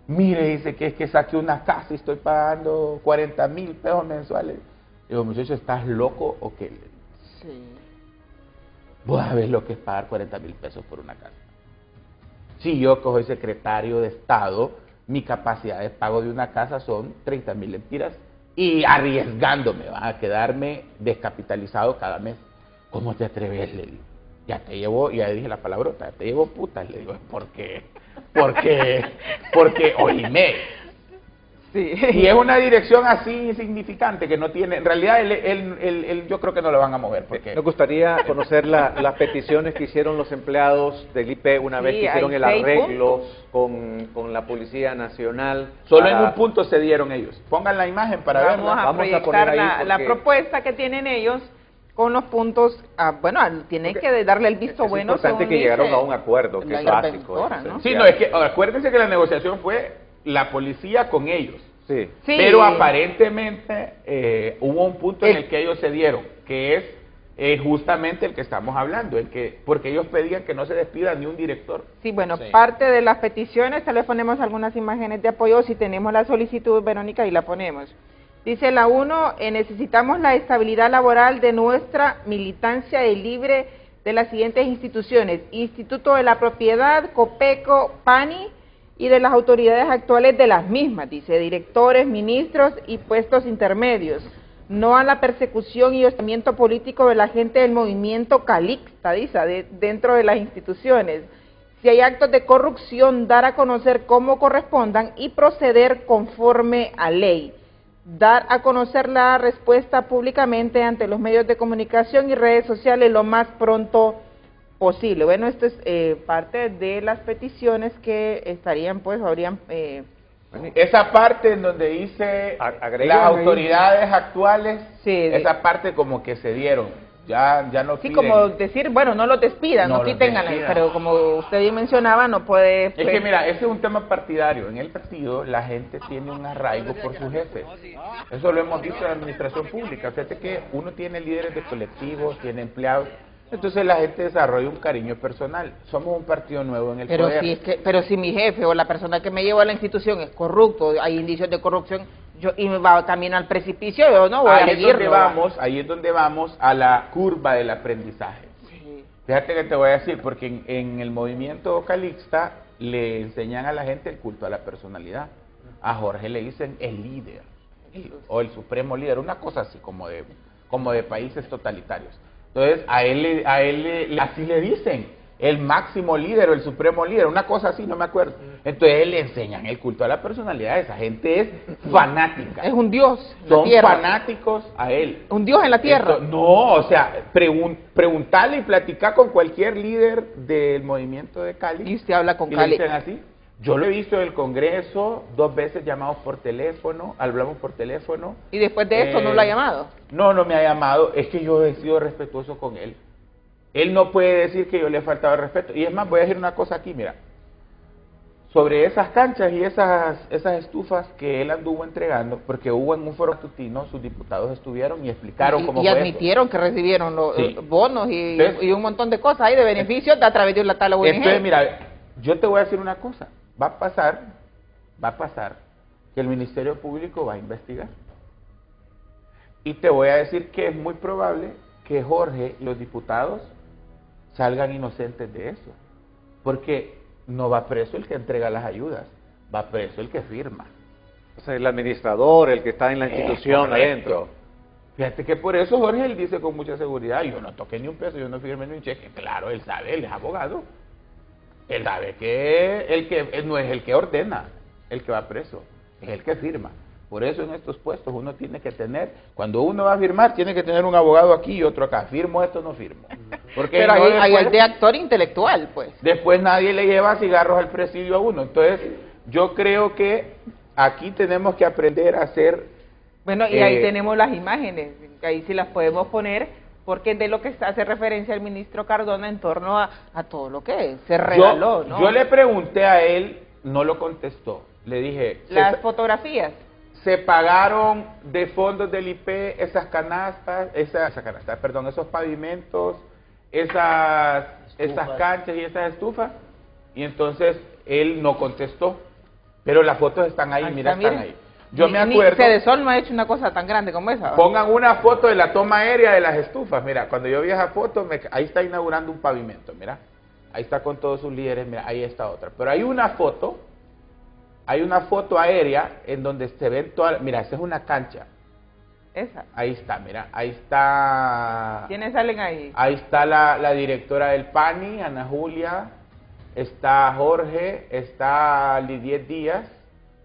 Mire, dice que es que saqué una casa y estoy pagando 40,000 pesos mensuales. Digo, muchacho, ¿estás loco o qué? Sí. Vos sabés lo que es pagar 40,000 pesos por una casa. Si yo que soy secretario de Estado, mi capacidad de pago de una casa son 30,000 lempiras y arriesgándome, va a quedarme descapitalizado cada mes. ¿Cómo te atreves? Le digo. Ya te llevo, ya dije la palabrota, te llevo putas, le digo, porque, oíme. Sí. Y es una dirección así insignificante que no tiene, en realidad yo creo que no lo van a mover. Porque Me gustaría conocer las peticiones que hicieron los empleados del IP una vez que hicieron el arreglo con la Policía Nacional. Solo en un punto se dieron ellos. Pongan la imagen para verla. Vamos a poner ahí la propuesta que tienen ellos con los puntos, bueno, tienen que darle el visto bueno. Es importante que llegaron a un acuerdo, que es básico. ¿No? Sí, no, es que acuérdense que la negociación fue la policía con ellos. Sí. Pero aparentemente hubo un punto en el que ellos se dieron, que es justamente el que estamos hablando, porque ellos pedían que no se despida ni un director. Sí, bueno, parte de las peticiones, tal vez ponemos algunas imágenes de apoyo, si tenemos la solicitud, Verónica, y la ponemos. Dice la 1, necesitamos la estabilidad laboral de nuestra militancia y libre de las siguientes instituciones: Instituto de la Propiedad, Copeco, PANI, y de las autoridades actuales de las mismas, dice, directores, ministros y puestos intermedios. No a la persecución y hostigamiento político de la gente del movimiento Calixta, dice, dentro de las instituciones. Si hay actos de corrupción, dar a conocer cómo correspondan y proceder conforme a ley. Dar a conocer la respuesta públicamente ante los medios de comunicación y redes sociales lo más pronto posible. Bueno, esto es parte de las peticiones que estarían, pues, habrían Esa parte en donde dice las autoridades actuales, esa parte como que se dieron. Ya no sí, piden. como decir, bueno, no los despidan, no quiten a la... Pero como usted bien mencionaba, no puede... Es que mira, ese es un tema partidario. En el partido la gente tiene un arraigo por sus jefes. Eso lo hemos visto en la administración pública. Fíjate que uno tiene líderes de colectivos, tiene empleados. Entonces la gente desarrolla un cariño personal. Somos un partido nuevo en el poder. Pero si mi jefe o la persona que me llevó a la institución es corrupto, hay indicios de corrupción, y me va camino al precipicio, yo no voy a seguirlo. Ahí es donde vamos a la curva del aprendizaje. Sí. Fíjate que te voy a decir, porque en el movimiento calixta le enseñan a la gente el culto a la personalidad. A Jorge le dicen el líder, o el supremo líder, una cosa así como de países totalitarios. Entonces a él así le dicen, el máximo líder o el supremo líder, una cosa así, no me acuerdo. Entonces él le enseñan el culto a la personalidad. Esa gente es fanática. Es un dios en la tierra. Son fanáticos a él. Un dios en la tierra. No, o sea, preguntarle y platicar con cualquier líder del movimiento de Cali. Y usted habla con y Cali. Le dicen así. Yo lo he visto en el Congreso, 2 veces llamados por teléfono, hablamos por teléfono. ¿Y después de esto no lo ha llamado? No me ha llamado, es que yo he sido respetuoso con él. Él no puede decir que yo le he faltado el respeto. Y es más, voy a decir una cosa aquí, mira. Sobre esas canchas y esas estufas que él anduvo entregando, porque hubo en un foro matutino, sus diputados estuvieron y explicaron cómo fue eso. Y admitieron que recibieron los bonos y un montón de cosas ahí de beneficios a través de la tabla ONG. Entonces, mira, yo te voy a decir una cosa. Va a pasar que el Ministerio Público va a investigar. Y te voy a decir que es muy probable que Jorge y los diputados salgan inocentes de eso. Porque no va preso el que entrega las ayudas, va preso el que firma. O sea, el administrador, el que está en la institución adentro. Fíjate que por eso Jorge él dice con mucha seguridad, yo no toqué ni un peso, yo no firmé ni un cheque. Claro, él sabe, él es abogado. Él sabe que él no es el que ordena, el que va preso, es el que firma. Por eso en estos puestos uno tiene que tener, cuando uno va a firmar, tiene que tener un abogado aquí y otro acá. ¿Firmo esto o no firmo? Porque pero hay de actor intelectual, pues. Después nadie le lleva cigarros al presidio a uno. Entonces, yo creo que aquí tenemos que aprender a hacer... Bueno, y ahí tenemos las imágenes, ahí sí las podemos poner, porque es de lo que hace referencia el ministro Cardona en torno a todo lo que se regaló, ¿no? Yo le pregunté a él, no lo contestó. Le dije... Las fotografías. Se pagaron de fondos del IP esas canastas, esos pavimentos, esas canchas y esas estufas, y entonces él no contestó, pero las fotos están ahí, mira, están ahí. Yo me acuerdo... Cedesol no ha hecho una cosa tan grande como esa. Pongan una foto de la toma aérea de las estufas, mira, cuando yo vi esa foto, ahí está inaugurando un pavimento, mira, ahí está con todos sus líderes, mira, ahí está otra, pero hay una foto aérea en donde se ven todas, mira, esa es una cancha. Esa. Ahí está, mira, ahí está... ¿Quiénes salen ahí? Ahí está la directora del PANI, Ana Julia, está Jorge, está Lidiet Díaz,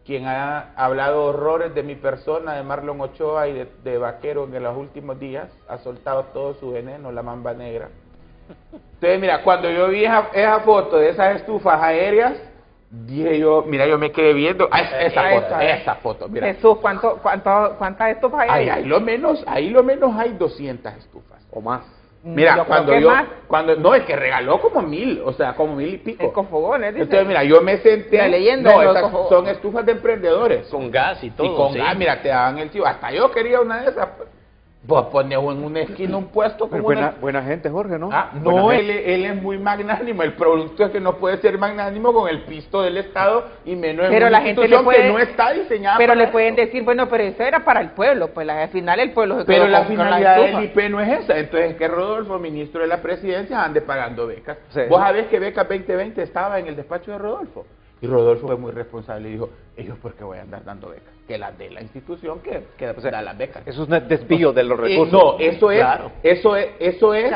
quien ha hablado horrores de mi persona, de Marlon Ochoa y de Vaquero en los últimos días, ha soltado todo su veneno, la mamba negra. Entonces, mira, cuando yo vi esa foto de esas estufas aéreas, dije yo, mira, yo me quedé viendo esa foto, mira. Jesús, ¿cuántas estufas hay? Ahí lo menos hay 200 estufas. O más. Mira, no, es que regaló como 1000, o sea, como 1000 y pico. Ecofogones, dice. Entonces, mira, yo me senté, leyendo no, estas son estufas de emprendedores. Con gas y todo. Y con gas, mira, te daban el chivo, hasta yo quería una de esas. Vos pones en una esquina un puesto como buena gente, Jorge, ¿no? No, él es muy magnánimo. El producto es que no puede ser magnánimo con el pisto del Estado y menos en una institución que no está diseñada. Pero le pueden decir, bueno, pero eso era para el pueblo, pues al final el pueblo se quedó. Pero la finalidad del IP no es esa. Entonces, que Rodolfo, ministro de la Presidencia, ande pagando becas. Sí. Vos sabés que Becas 2020 estaba en el despacho de Rodolfo. Y Rodolfo fue muy responsable y dijo, ellos por qué voy a andar dando becas, que las de la institución que da las becas. Eso es un desvío de los recursos. No, eso es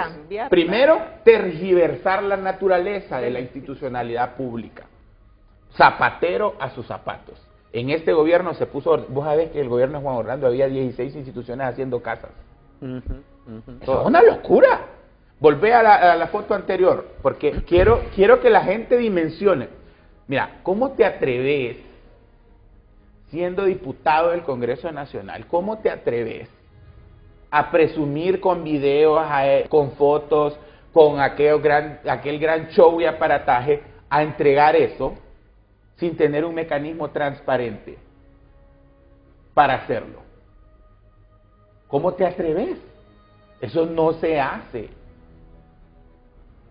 primero tergiversar la naturaleza de la institucionalidad pública. Zapatero a sus zapatos. En este gobierno se puso, vos sabés que el gobierno de Juan Orlando había 16 instituciones haciendo casas. Eso es una locura. Volvé a la foto anterior, porque quiero que la gente dimensione. Mira, ¿cómo te atreves siendo diputado del Congreso Nacional, ¿cómo te atreves a presumir con videos, con fotos, con aquel gran show y aparataje, a entregar eso sin tener un mecanismo transparente para hacerlo? ¿Cómo te atreves? Eso no se hace.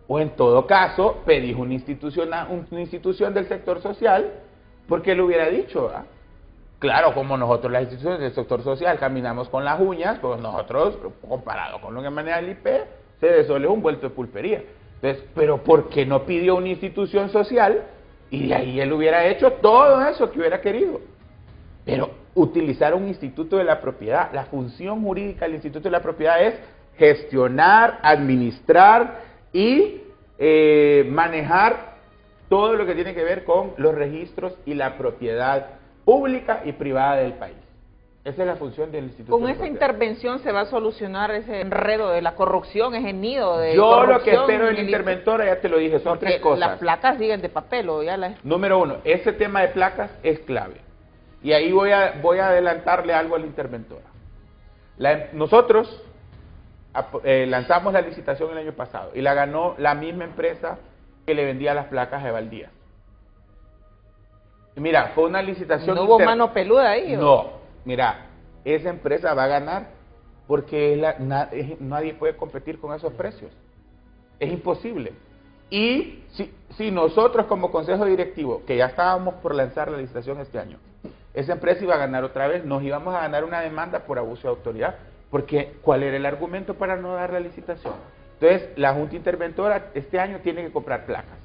O en todo caso, pedís una institución del sector social, porque le hubiera dicho, ¿verdad? Claro, como nosotros las instituciones del sector social caminamos con las uñas, pues nosotros, comparado con lo que maneja el IP, eso es un vuelto de pulpería. Entonces, pero ¿por qué no pidió una institución social? Y de ahí él hubiera hecho todo eso que hubiera querido. Pero utilizar un instituto de la propiedad, la función jurídica del instituto de la propiedad es gestionar, administrar y manejar todo lo que tiene que ver con los registros y la propiedad pública y privada del país. Esa es la función del instituto. Con esa intervención se va a solucionar ese enredo de la corrupción, ese nido de Yo corrupción. Lo que espero del interventor, ya te lo dije, son tres cosas. Las placas siguen de papel o ya las... Número uno, ese tema de placas es clave. Y ahí voy a adelantarle algo a la interventora. Nosotros lanzamos la licitación el año pasado y la ganó la misma empresa que le vendía las placas a Evaldía. Y mira, fue una licitación... ¿No hubo mano peluda ahí? No, mira, esa empresa va a ganar porque nadie puede competir con esos precios. Es imposible. Y si nosotros como consejo directivo, que ya estábamos por lanzar la licitación este año, esa empresa iba a ganar otra vez, nos íbamos a ganar una demanda por abuso de autoridad, porque ¿cuál era el argumento para no dar la licitación? Entonces, la Junta Interventora este año tiene que comprar placas.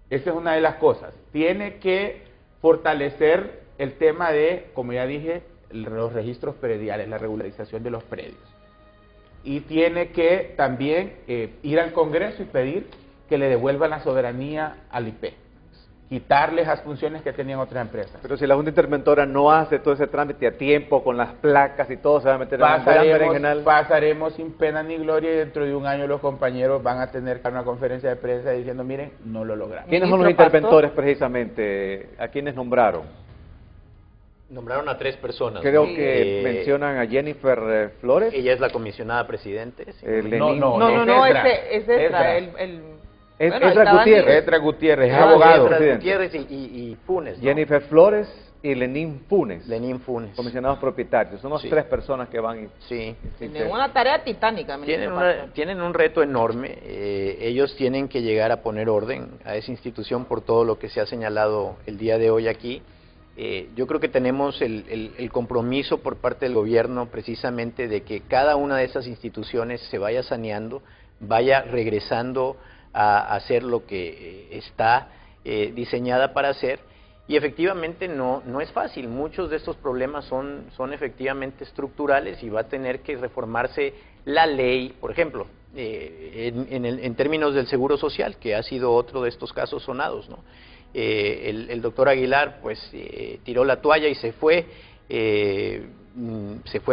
Esa es una de las cosas. Tiene que fortalecer el tema de, como ya dije, los registros prediales, la regularización de los predios. Y tiene que también ir al Congreso y pedir que le devuelvan la soberanía al IP. Quitarles las funciones que tenían otras empresas. Pero si la Junta Interventora no hace todo ese trámite a tiempo, con las placas y todo, se va a meter en un gran berenjenal. Pasaremos sin pena ni gloria y dentro de un año los compañeros van a tener una conferencia de prensa diciendo, miren, no lo logramos. ¿Quiénes son los interventores precisamente? ¿A quiénes nombraron? Nombraron a 3 personas. Creo que mencionan a Jennifer Flores. Ella es la comisionada presidente. No, es Edra, Edra Gutiérrez, es abogado. Edra Gutiérrez y Funes. ¿No? Jennifer Flores y Lenín Funes. Lenín Funes. Comisionados propietarios. Son las 3 personas que van. Tienen una tarea titánica. Tienen un reto enorme. Ellos tienen que llegar a poner orden a esa institución por todo lo que se ha señalado el día de hoy aquí. Yo creo que tenemos el compromiso por parte del gobierno precisamente de que cada una de esas instituciones se vaya saneando, vaya regresando a hacer lo que está diseñada para hacer, y efectivamente no es fácil. Muchos de estos problemas son efectivamente estructurales y va a tener que reformarse la ley, por ejemplo, en términos del Seguro Social, que ha sido otro de estos casos sonados, ¿no? El doctor Aguilar pues tiró la toalla y se fue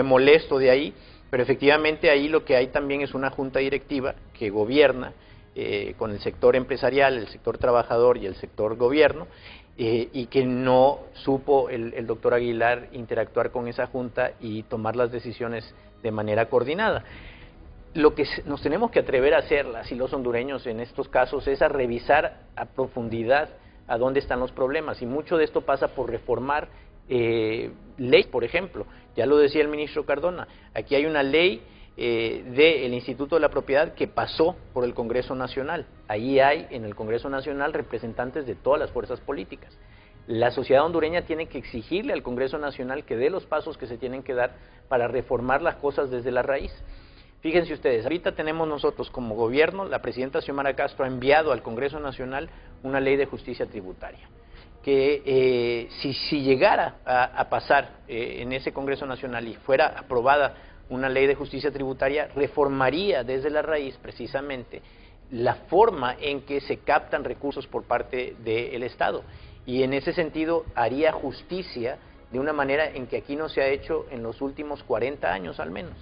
molesto de ahí, pero efectivamente ahí lo que hay también es una junta directiva que gobierna con el sector empresarial, el sector trabajador y el sector gobierno, y que no supo el doctor Aguilar interactuar con esa junta y tomar las decisiones de manera coordinada. Lo que nos tenemos que atrever a hacer, las y los hondureños en estos casos, es a revisar a profundidad a dónde están los problemas, y mucho de esto pasa por reformar leyes, por ejemplo. Ya lo decía el ministro Cardona, aquí hay una ley del Instituto de la Propiedad que pasó por el Congreso Nacional. Ahí hay en el Congreso Nacional representantes de todas las fuerzas políticas. La sociedad hondureña tiene que exigirle al Congreso Nacional que dé los pasos que se tienen que dar para reformar las cosas desde la raíz. Fíjense ustedes, ahorita tenemos nosotros como gobierno, la presidenta Xiomara Castro ha enviado al Congreso Nacional una ley de justicia tributaria, que si llegara a pasar en ese Congreso Nacional y fuera aprobada una ley de justicia tributaria, reformaría desde la raíz precisamente la forma en que se captan recursos por parte del Estado, y en ese sentido haría justicia de una manera en que aquí no se ha hecho en los últimos 40 años al menos.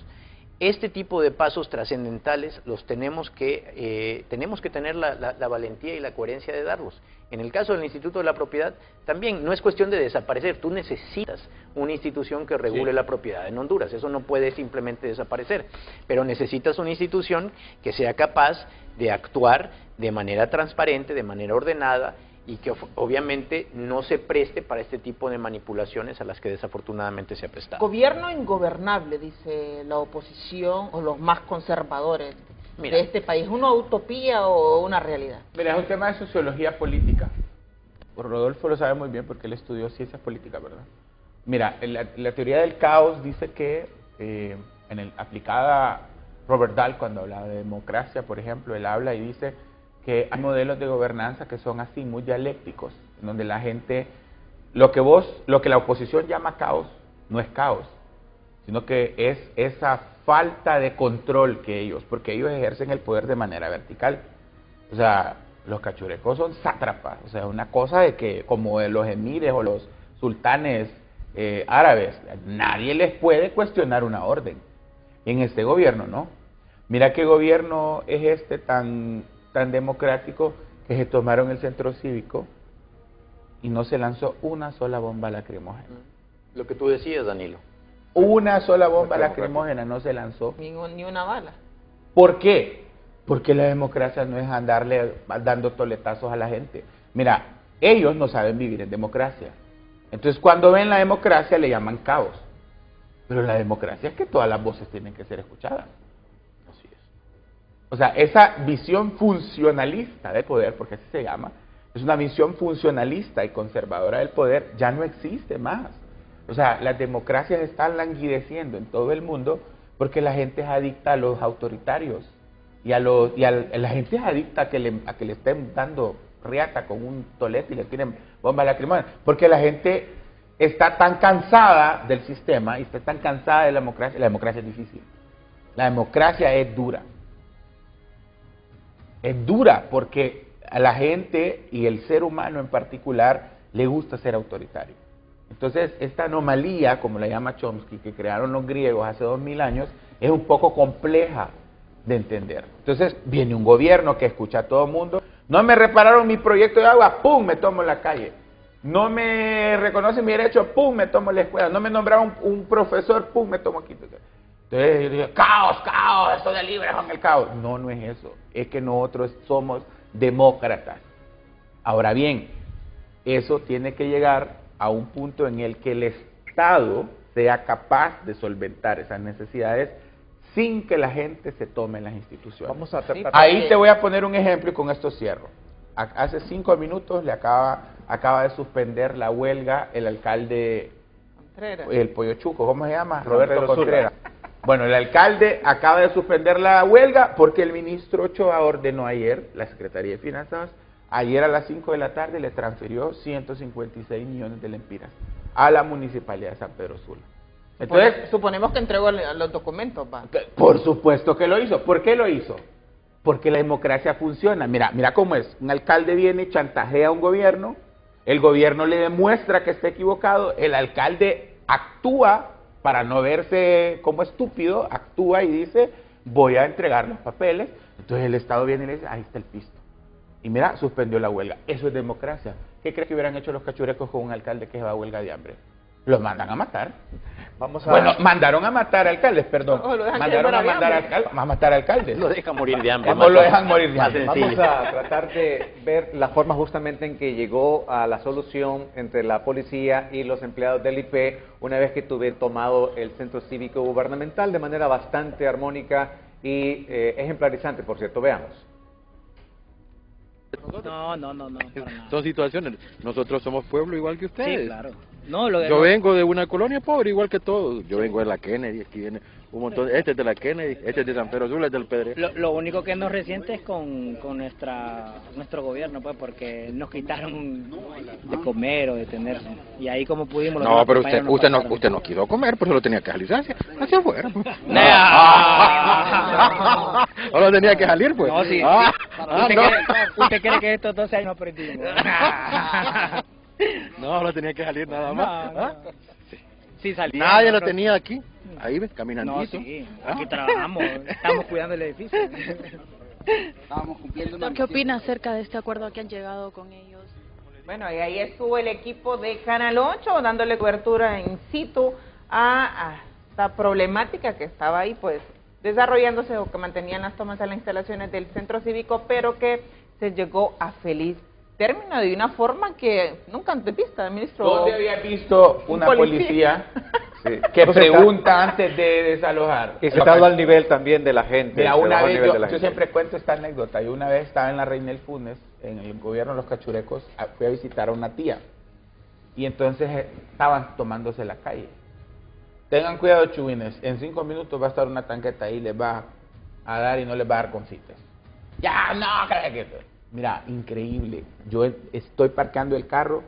Este tipo de pasos trascendentales los tenemos que tener la valentía y la coherencia de darlos. En el caso del Instituto de la Propiedad, también no es cuestión de desaparecer, tú necesitas una institución que regule la propiedad en Honduras, eso no puede simplemente desaparecer, pero necesitas una institución que sea capaz de actuar de manera transparente, de manera ordenada, y que obviamente no se preste para este tipo de manipulaciones a las que desafortunadamente se ha prestado. Gobierno ingobernable, dice la oposición o los más conservadores de este país. ¿Una utopía o una realidad? Mira, es un tema de sociología política. Rodolfo lo sabe muy bien porque él estudió ciencias políticas, ¿verdad? Mira, la teoría del caos dice que, aplicada Robert Dahl, cuando hablaba de democracia, por ejemplo, él habla y dice que hay modelos de gobernanza que son así, muy dialécticos, en donde la gente, lo que la oposición llama caos, no es caos, sino que es esa falta de control que ellos, porque ellos ejercen el poder de manera vertical. O sea, los cachurecos son sátrapas, o sea, una cosa de que, como de los emires o los sultanes árabes, nadie les puede cuestionar una orden. En este gobierno, ¿no? Mira qué gobierno es este tan democrático, que se tomaron el centro cívico y no se lanzó una sola bomba lacrimógena. Lo que tú decías, Danilo. Una sola bomba lacrimógena no se lanzó. Ni una bala. ¿Por qué? Porque la democracia no es andarle dando toletazos a la gente. Mira, ellos no saben vivir en democracia. Entonces, cuando ven la democracia le llaman caos. Pero la democracia es que todas las voces tienen que ser escuchadas. O sea, esa visión funcionalista del poder, porque así se llama, es una visión funcionalista y conservadora del poder, ya no existe más. O sea, las democracias están languideciendo en todo el mundo porque la gente es adicta a los autoritarios y la gente es adicta a que le estén dando riata con un tolete y le tienen bombas lacrimógenas, porque la gente está tan cansada del sistema y está tan cansada de la democracia. La democracia es difícil, la democracia es dura. Es dura porque a la gente y el ser humano en particular le gusta ser autoritario. Entonces, esta anomalía, como la llama Chomsky, que crearon los griegos hace 2000 años, es un poco compleja de entender. Entonces, viene un gobierno que escucha a todo el mundo. No me repararon mi proyecto de agua, ¡pum!, me tomo la calle. No me reconocen mi derecho, ¡pum!, me tomo la escuela. No me nombraron un profesor, ¡pum!, me tomo aquí. Entonces yo digo, caos, esto de libre con el caos. No, no es eso. Es que nosotros somos demócratas. Ahora bien, eso tiene que llegar a un punto en el que el Estado sea capaz de solventar esas necesidades sin que la gente se tome en las instituciones. Vamos a tratar. Ahí te voy a poner un ejemplo y con esto cierro. Hace 5 minutos le acaba de suspender la huelga el alcalde, el Pollo Chuco, ¿cómo se llama? Roberto Contreras. Bueno, el alcalde acaba de suspender la huelga porque el ministro Ochoa ordenó ayer, la Secretaría de Finanzas, ayer a las 5 de la tarde le transfirió 156 millones de lempiras a la Municipalidad de San Pedro Sula. Entonces, suponemos que entregó los documentos, ¿va? Por supuesto que lo hizo. ¿Por qué lo hizo? Porque la democracia funciona. Mira cómo es. Un alcalde viene y chantajea a un gobierno, el gobierno le demuestra que está equivocado, el alcalde actúa para no verse como estúpido, actúa y dice, voy a entregar los papeles. Entonces el Estado viene y le dice, ahí está el pisto. Y mira, suspendió la huelga. Eso es democracia. ¿Qué crees que hubieran hecho los cachurecos con un alcalde que va a huelga de hambre? Los mandan a matar. Bueno, mandaron a matar alcaldes, perdón. Mandaron a matar alcaldes. Lo dejan morir de hambre. ¿Cómo lo dejan morir de hambre? Vamos a tratar de ver la forma justamente en que llegó a la solución entre la policía y los empleados del IP una vez que tuvieron tomado el centro cívico gubernamental de manera bastante armónica y ejemplarizante, por cierto. Veamos. No. Son situaciones. Nosotros somos pueblo igual que ustedes. Sí, claro. Yo vengo de una colonia pobre igual que todos. Yo vengo de la Kennedy, aquí viene un montón. Este es de la Kennedy, este es de San Pedro Sula, este es del Pedre. Lo único que nos resiente es con nuestro gobierno, pues, porque nos quitaron de comer o de tener. Y ahí como pudimos. No, pero usted no quiso comer, por eso lo tenía que salir hacia afuera. Pues. No lo tenía que salir, pues. No, sí. ¿Usted cree que estos 12 años no aprendimos? No, lo tenía que salir nada más. No. Sí, salía. Nadie lo tenía aquí. Ahí ves, caminandito. No, sí, aquí trabajamos, estamos cuidando el edificio. Estábamos cumpliendo una ¿Qué opina acerca de este acuerdo que han llegado con ellos? Bueno, y ahí estuvo el equipo de Canal 8 dándole cobertura in situ a esta problemática que estaba ahí, pues, desarrollándose o que mantenían las tomas en las instalaciones del centro cívico, pero que se llegó a feliz término de una forma que nunca antes vista, ministro. ¿Dónde había visto una policía Sí. que pregunta antes de desalojar? Y se está dando al nivel también de la gente. Mira, una vez, yo gente. siempre cuento esta anécdota. Yo una vez estaba en la Reynel Funes, en el gobierno de los Cachurecos, fui a visitar a una tía. Y entonces estaban tomándose la calle. Tengan cuidado, chubines, en 5 minutos va a estar una tanqueta ahí, les va a dar y no les va a dar concitas. Ya, no, que... Mira, increíble. Yo estoy parqueando el carro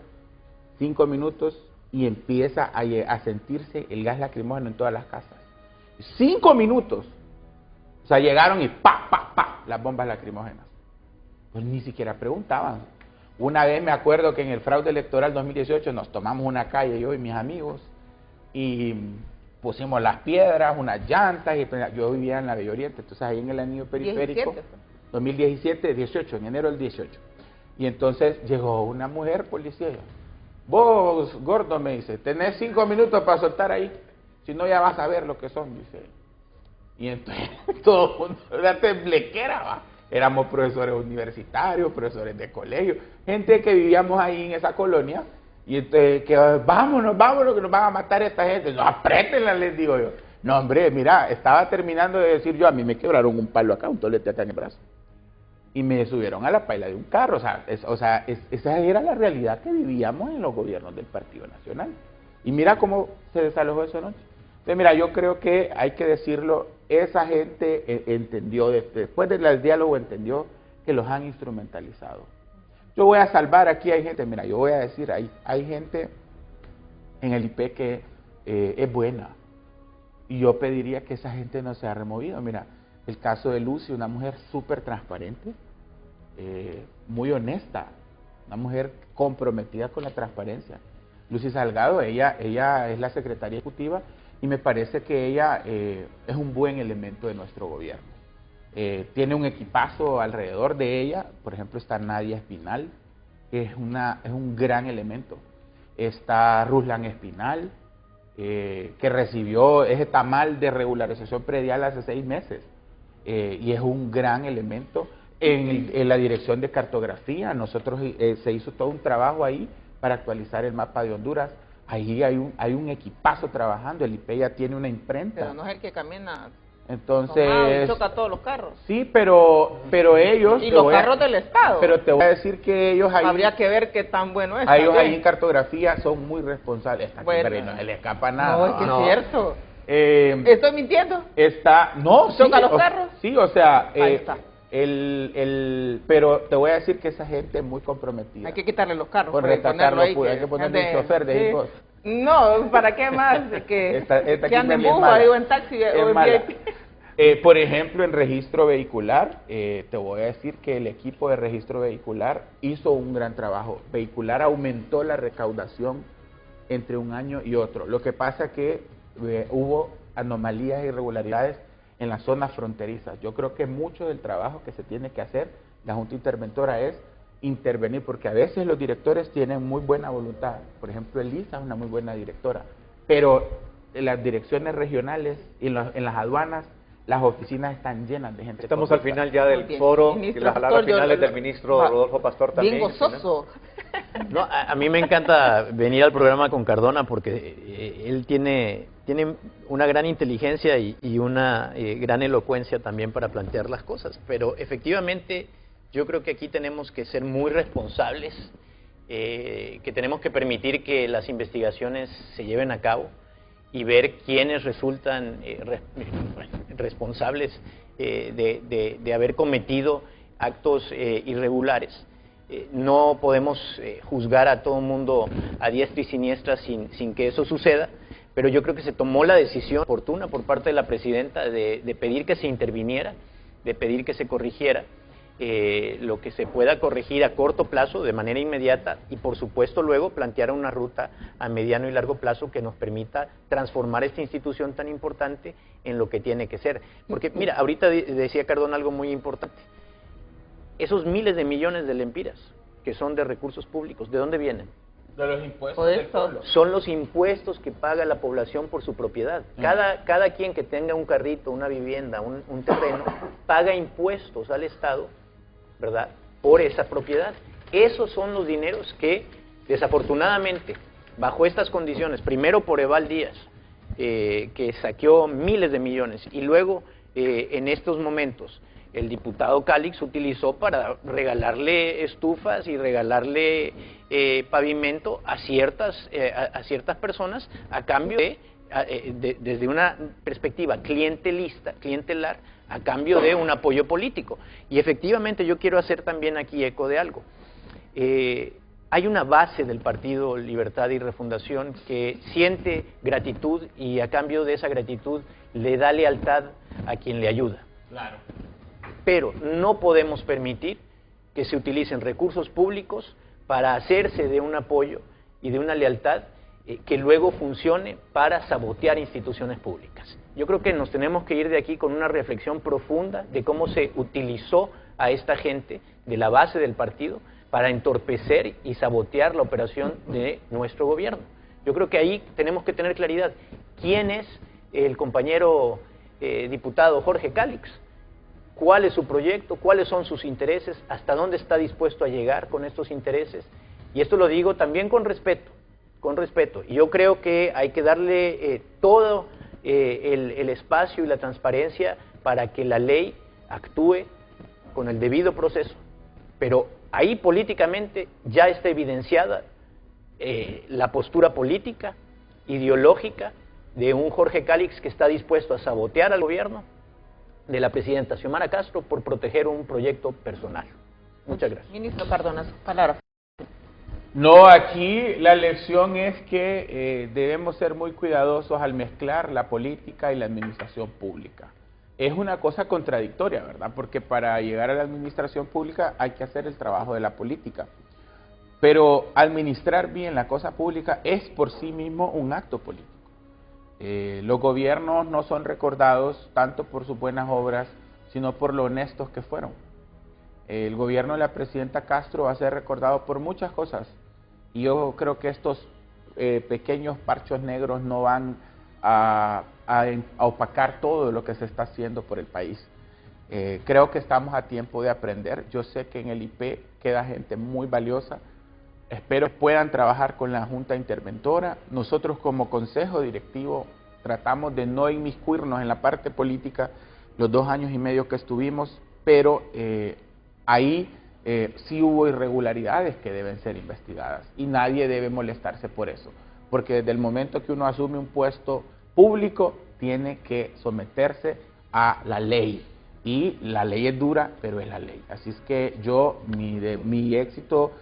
5 minutos y empieza a sentirse el gas lacrimógeno en todas las casas. 5 minutos. O sea, llegaron y pa, las bombas lacrimógenas. Pues ni siquiera preguntaban. Una vez me acuerdo que en el fraude electoral 2018 nos tomamos una calle, yo y mis amigos, y pusimos las piedras, unas llantas, y yo vivía en la Bella Oriente, entonces ahí en el anillo periférico, 2017, 18, en enero del 18. Y entonces llegó una mujer policía, vos, gordo, me dice, tenés 5 minutos para soltar ahí, si no ya vas a ver lo que son, dice. Y entonces todo el mundo, la temblequera, va. Éramos profesores universitarios, profesores de colegio, gente que vivíamos ahí en esa colonia, y entonces, que vámonos, que nos van a matar esta gente. No, apriétenla, les digo yo. No, hombre, mira, estaba terminando de decir yo, a mí me quebraron un palo acá, un tolete acá en el brazo. Y me subieron a la paila de un carro. Esa era la realidad que vivíamos en los gobiernos del Partido Nacional. Y mira cómo se desalojó esa noche. Entonces, mira, yo creo que hay que decirlo, esa gente entendió, después del diálogo entendió que los han instrumentalizado. Yo voy a salvar, aquí hay gente, mira, yo voy a decir, hay gente en el IP que es buena. Y yo pediría que esa gente no sea removido. Mira, el caso de Lucy, una mujer súper transparente, muy honesta, una mujer comprometida con la transparencia. Lucy Salgado, ella es la secretaria ejecutiva y me parece que ella es un buen elemento de nuestro gobierno. Tiene un equipazo alrededor de ella, por ejemplo está Nadia Espinal, que es un gran elemento. Está Ruslan Espinal, que recibió ese tamal de regularización predial hace 6 meses, y es un gran elemento. En la dirección de cartografía, nosotros se hizo todo un trabajo ahí para actualizar el mapa de Honduras. Ahí hay un equipazo trabajando, el IP ya tiene una imprenta. Pero no es el que camina. Entonces, choca todos los carros. Sí, pero ellos... Y los carros del Estado. Pero te voy a decir que ellos ahí... Habría que ver qué tan bueno es. Ellos ahí en cartografía son muy responsables. Pero no se le escapa nada. No, es que es cierto. ¿Estoy mintiendo? ¿Choca los carros? Sí, o sea... ahí está. Pero te voy a decir que esa gente es muy comprometida. Hay que quitarle los carros. Por rescatarlo, hay que ponerle un chofer de hijos. No, ¿para qué más? Que ande en bus o en taxi o en VIP. Por ejemplo, en registro vehicular, te voy a decir que el equipo de registro vehicular hizo un gran trabajo. Vehicular aumentó la recaudación entre un año y otro. Lo que pasa es que hubo anomalías e irregularidades en las zonas fronterizas. Yo creo que mucho del trabajo que se tiene que hacer, la Junta Interventora, es intervenir, porque a veces los directores tienen muy buena voluntad. Por ejemplo, Elisa es una muy buena directora, pero en las direcciones regionales y en las aduanas, las oficinas están llenas de gente. Estamos al final ya del foro, y las palabras finales del ministro Rodolfo Pastor también. Bien gozoso. No, a mí me encanta venir al programa con Cardona porque él tiene una gran inteligencia y una gran elocuencia también para plantear las cosas, pero efectivamente yo creo que aquí tenemos que ser muy responsables, que tenemos que permitir que las investigaciones se lleven a cabo y ver quiénes resultan responsables de haber cometido actos irregulares. No podemos juzgar a todo el mundo a diestra y siniestra sin que eso suceda, pero yo creo que se tomó la decisión oportuna por parte de la presidenta de pedir que se interviniera, de pedir que se corrigiera. lo que se pueda corregir a corto plazo de manera inmediata y por supuesto luego plantear una ruta a mediano y largo plazo que nos permita transformar esta institución tan importante en lo que tiene que ser. Porque mira, ahorita decía Cardona algo muy importante, esos miles de millones de lempiras que son de recursos públicos, ¿de dónde vienen? De los impuestos del pueblo. Son los impuestos que paga la población por su propiedad. Cada quien que tenga un carrito, una vivienda, un terreno, paga impuestos al Estado, ¿verdad?, por esa propiedad. Esos son los dineros que, desafortunadamente, bajo estas condiciones, primero por Eval Díaz, que saqueó miles de millones, y luego, en estos momentos, el diputado Calix utilizó para regalarle estufas y regalarle pavimento a ciertas personas a cambio desde una perspectiva clientelar, a cambio de un apoyo político. Y efectivamente yo quiero hacer también aquí eco de algo. Hay una base del Partido Libertad y Refundación que siente gratitud y a cambio de esa gratitud le da lealtad a quien le ayuda. Claro. Pero no podemos permitir que se utilicen recursos públicos para hacerse de un apoyo y de una lealtad que luego funcione para sabotear instituciones públicas. Yo creo que nos tenemos que ir de aquí con una reflexión profunda de cómo se utilizó a esta gente de la base del partido para entorpecer y sabotear la operación de nuestro gobierno. Yo creo que ahí tenemos que tener claridad. ¿Quién es el compañero diputado Jorge Calix? ¿Cuál es su proyecto? ¿Cuáles son sus intereses? ¿Hasta dónde está dispuesto a llegar con estos intereses? Y esto lo digo también con respeto. Y yo creo que hay que darle todo el espacio y la transparencia para que la ley actúe con el debido proceso. Pero ahí políticamente ya está evidenciada la postura política, ideológica, de un Jorge Calix que está dispuesto a sabotear al gobierno de la presidenta Xiomara Castro por proteger un proyecto personal. Muchas gracias. Ministro Cardona, sus palabras. No, aquí la lección es que debemos ser muy cuidadosos al mezclar la política y la administración pública. Es una cosa contradictoria, ¿verdad? Porque para llegar a la administración pública hay que hacer el trabajo de la política. Pero administrar bien la cosa pública es por sí mismo un acto político. Los gobiernos no son recordados tanto por sus buenas obras, sino por lo honestos que fueron. El gobierno de la presidenta Castro va a ser recordado por muchas cosas, y yo creo que estos pequeños parchos negros no van a opacar todo lo que se está haciendo por el país. Creo que estamos a tiempo de aprender. Yo sé que en el IP queda gente muy valiosa. Espero que puedan trabajar con la Junta Interventora. Nosotros como Consejo Directivo tratamos de no inmiscuirnos en la parte política los 2 años y medio que estuvimos, pero ahí sí hubo irregularidades que deben ser investigadas y nadie debe molestarse por eso, porque desde el momento que uno asume un puesto público tiene que someterse a la ley, y la ley es dura, pero es la ley. Así es que yo, mi éxito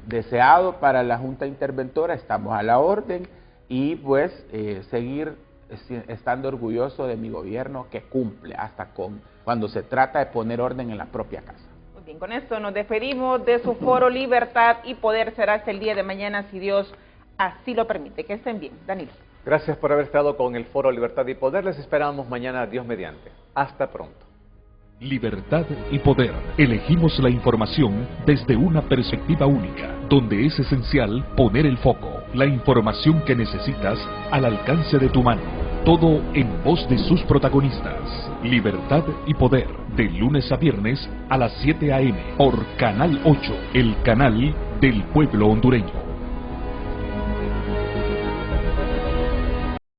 deseado para la Junta Interventora, estamos a la orden, y pues seguir estando orgulloso de mi gobierno que cumple hasta cuando se trata de poner orden en la propia casa. Muy bien, con esto nos despedimos de su foro Libertad y Poder. Será hasta el día de mañana, si Dios así lo permite. Que estén bien. Danilo. Gracias por haber estado con el foro Libertad y Poder. Les esperamos mañana, Dios mediante. Hasta pronto. Libertad y Poder. Elegimos la información desde una perspectiva única, donde es esencial poner el foco, la información que necesitas al alcance de tu mano. Todo en voz de sus protagonistas. Libertad y Poder, de lunes a viernes a las 7 a.m. por Canal 8, el canal del pueblo hondureño.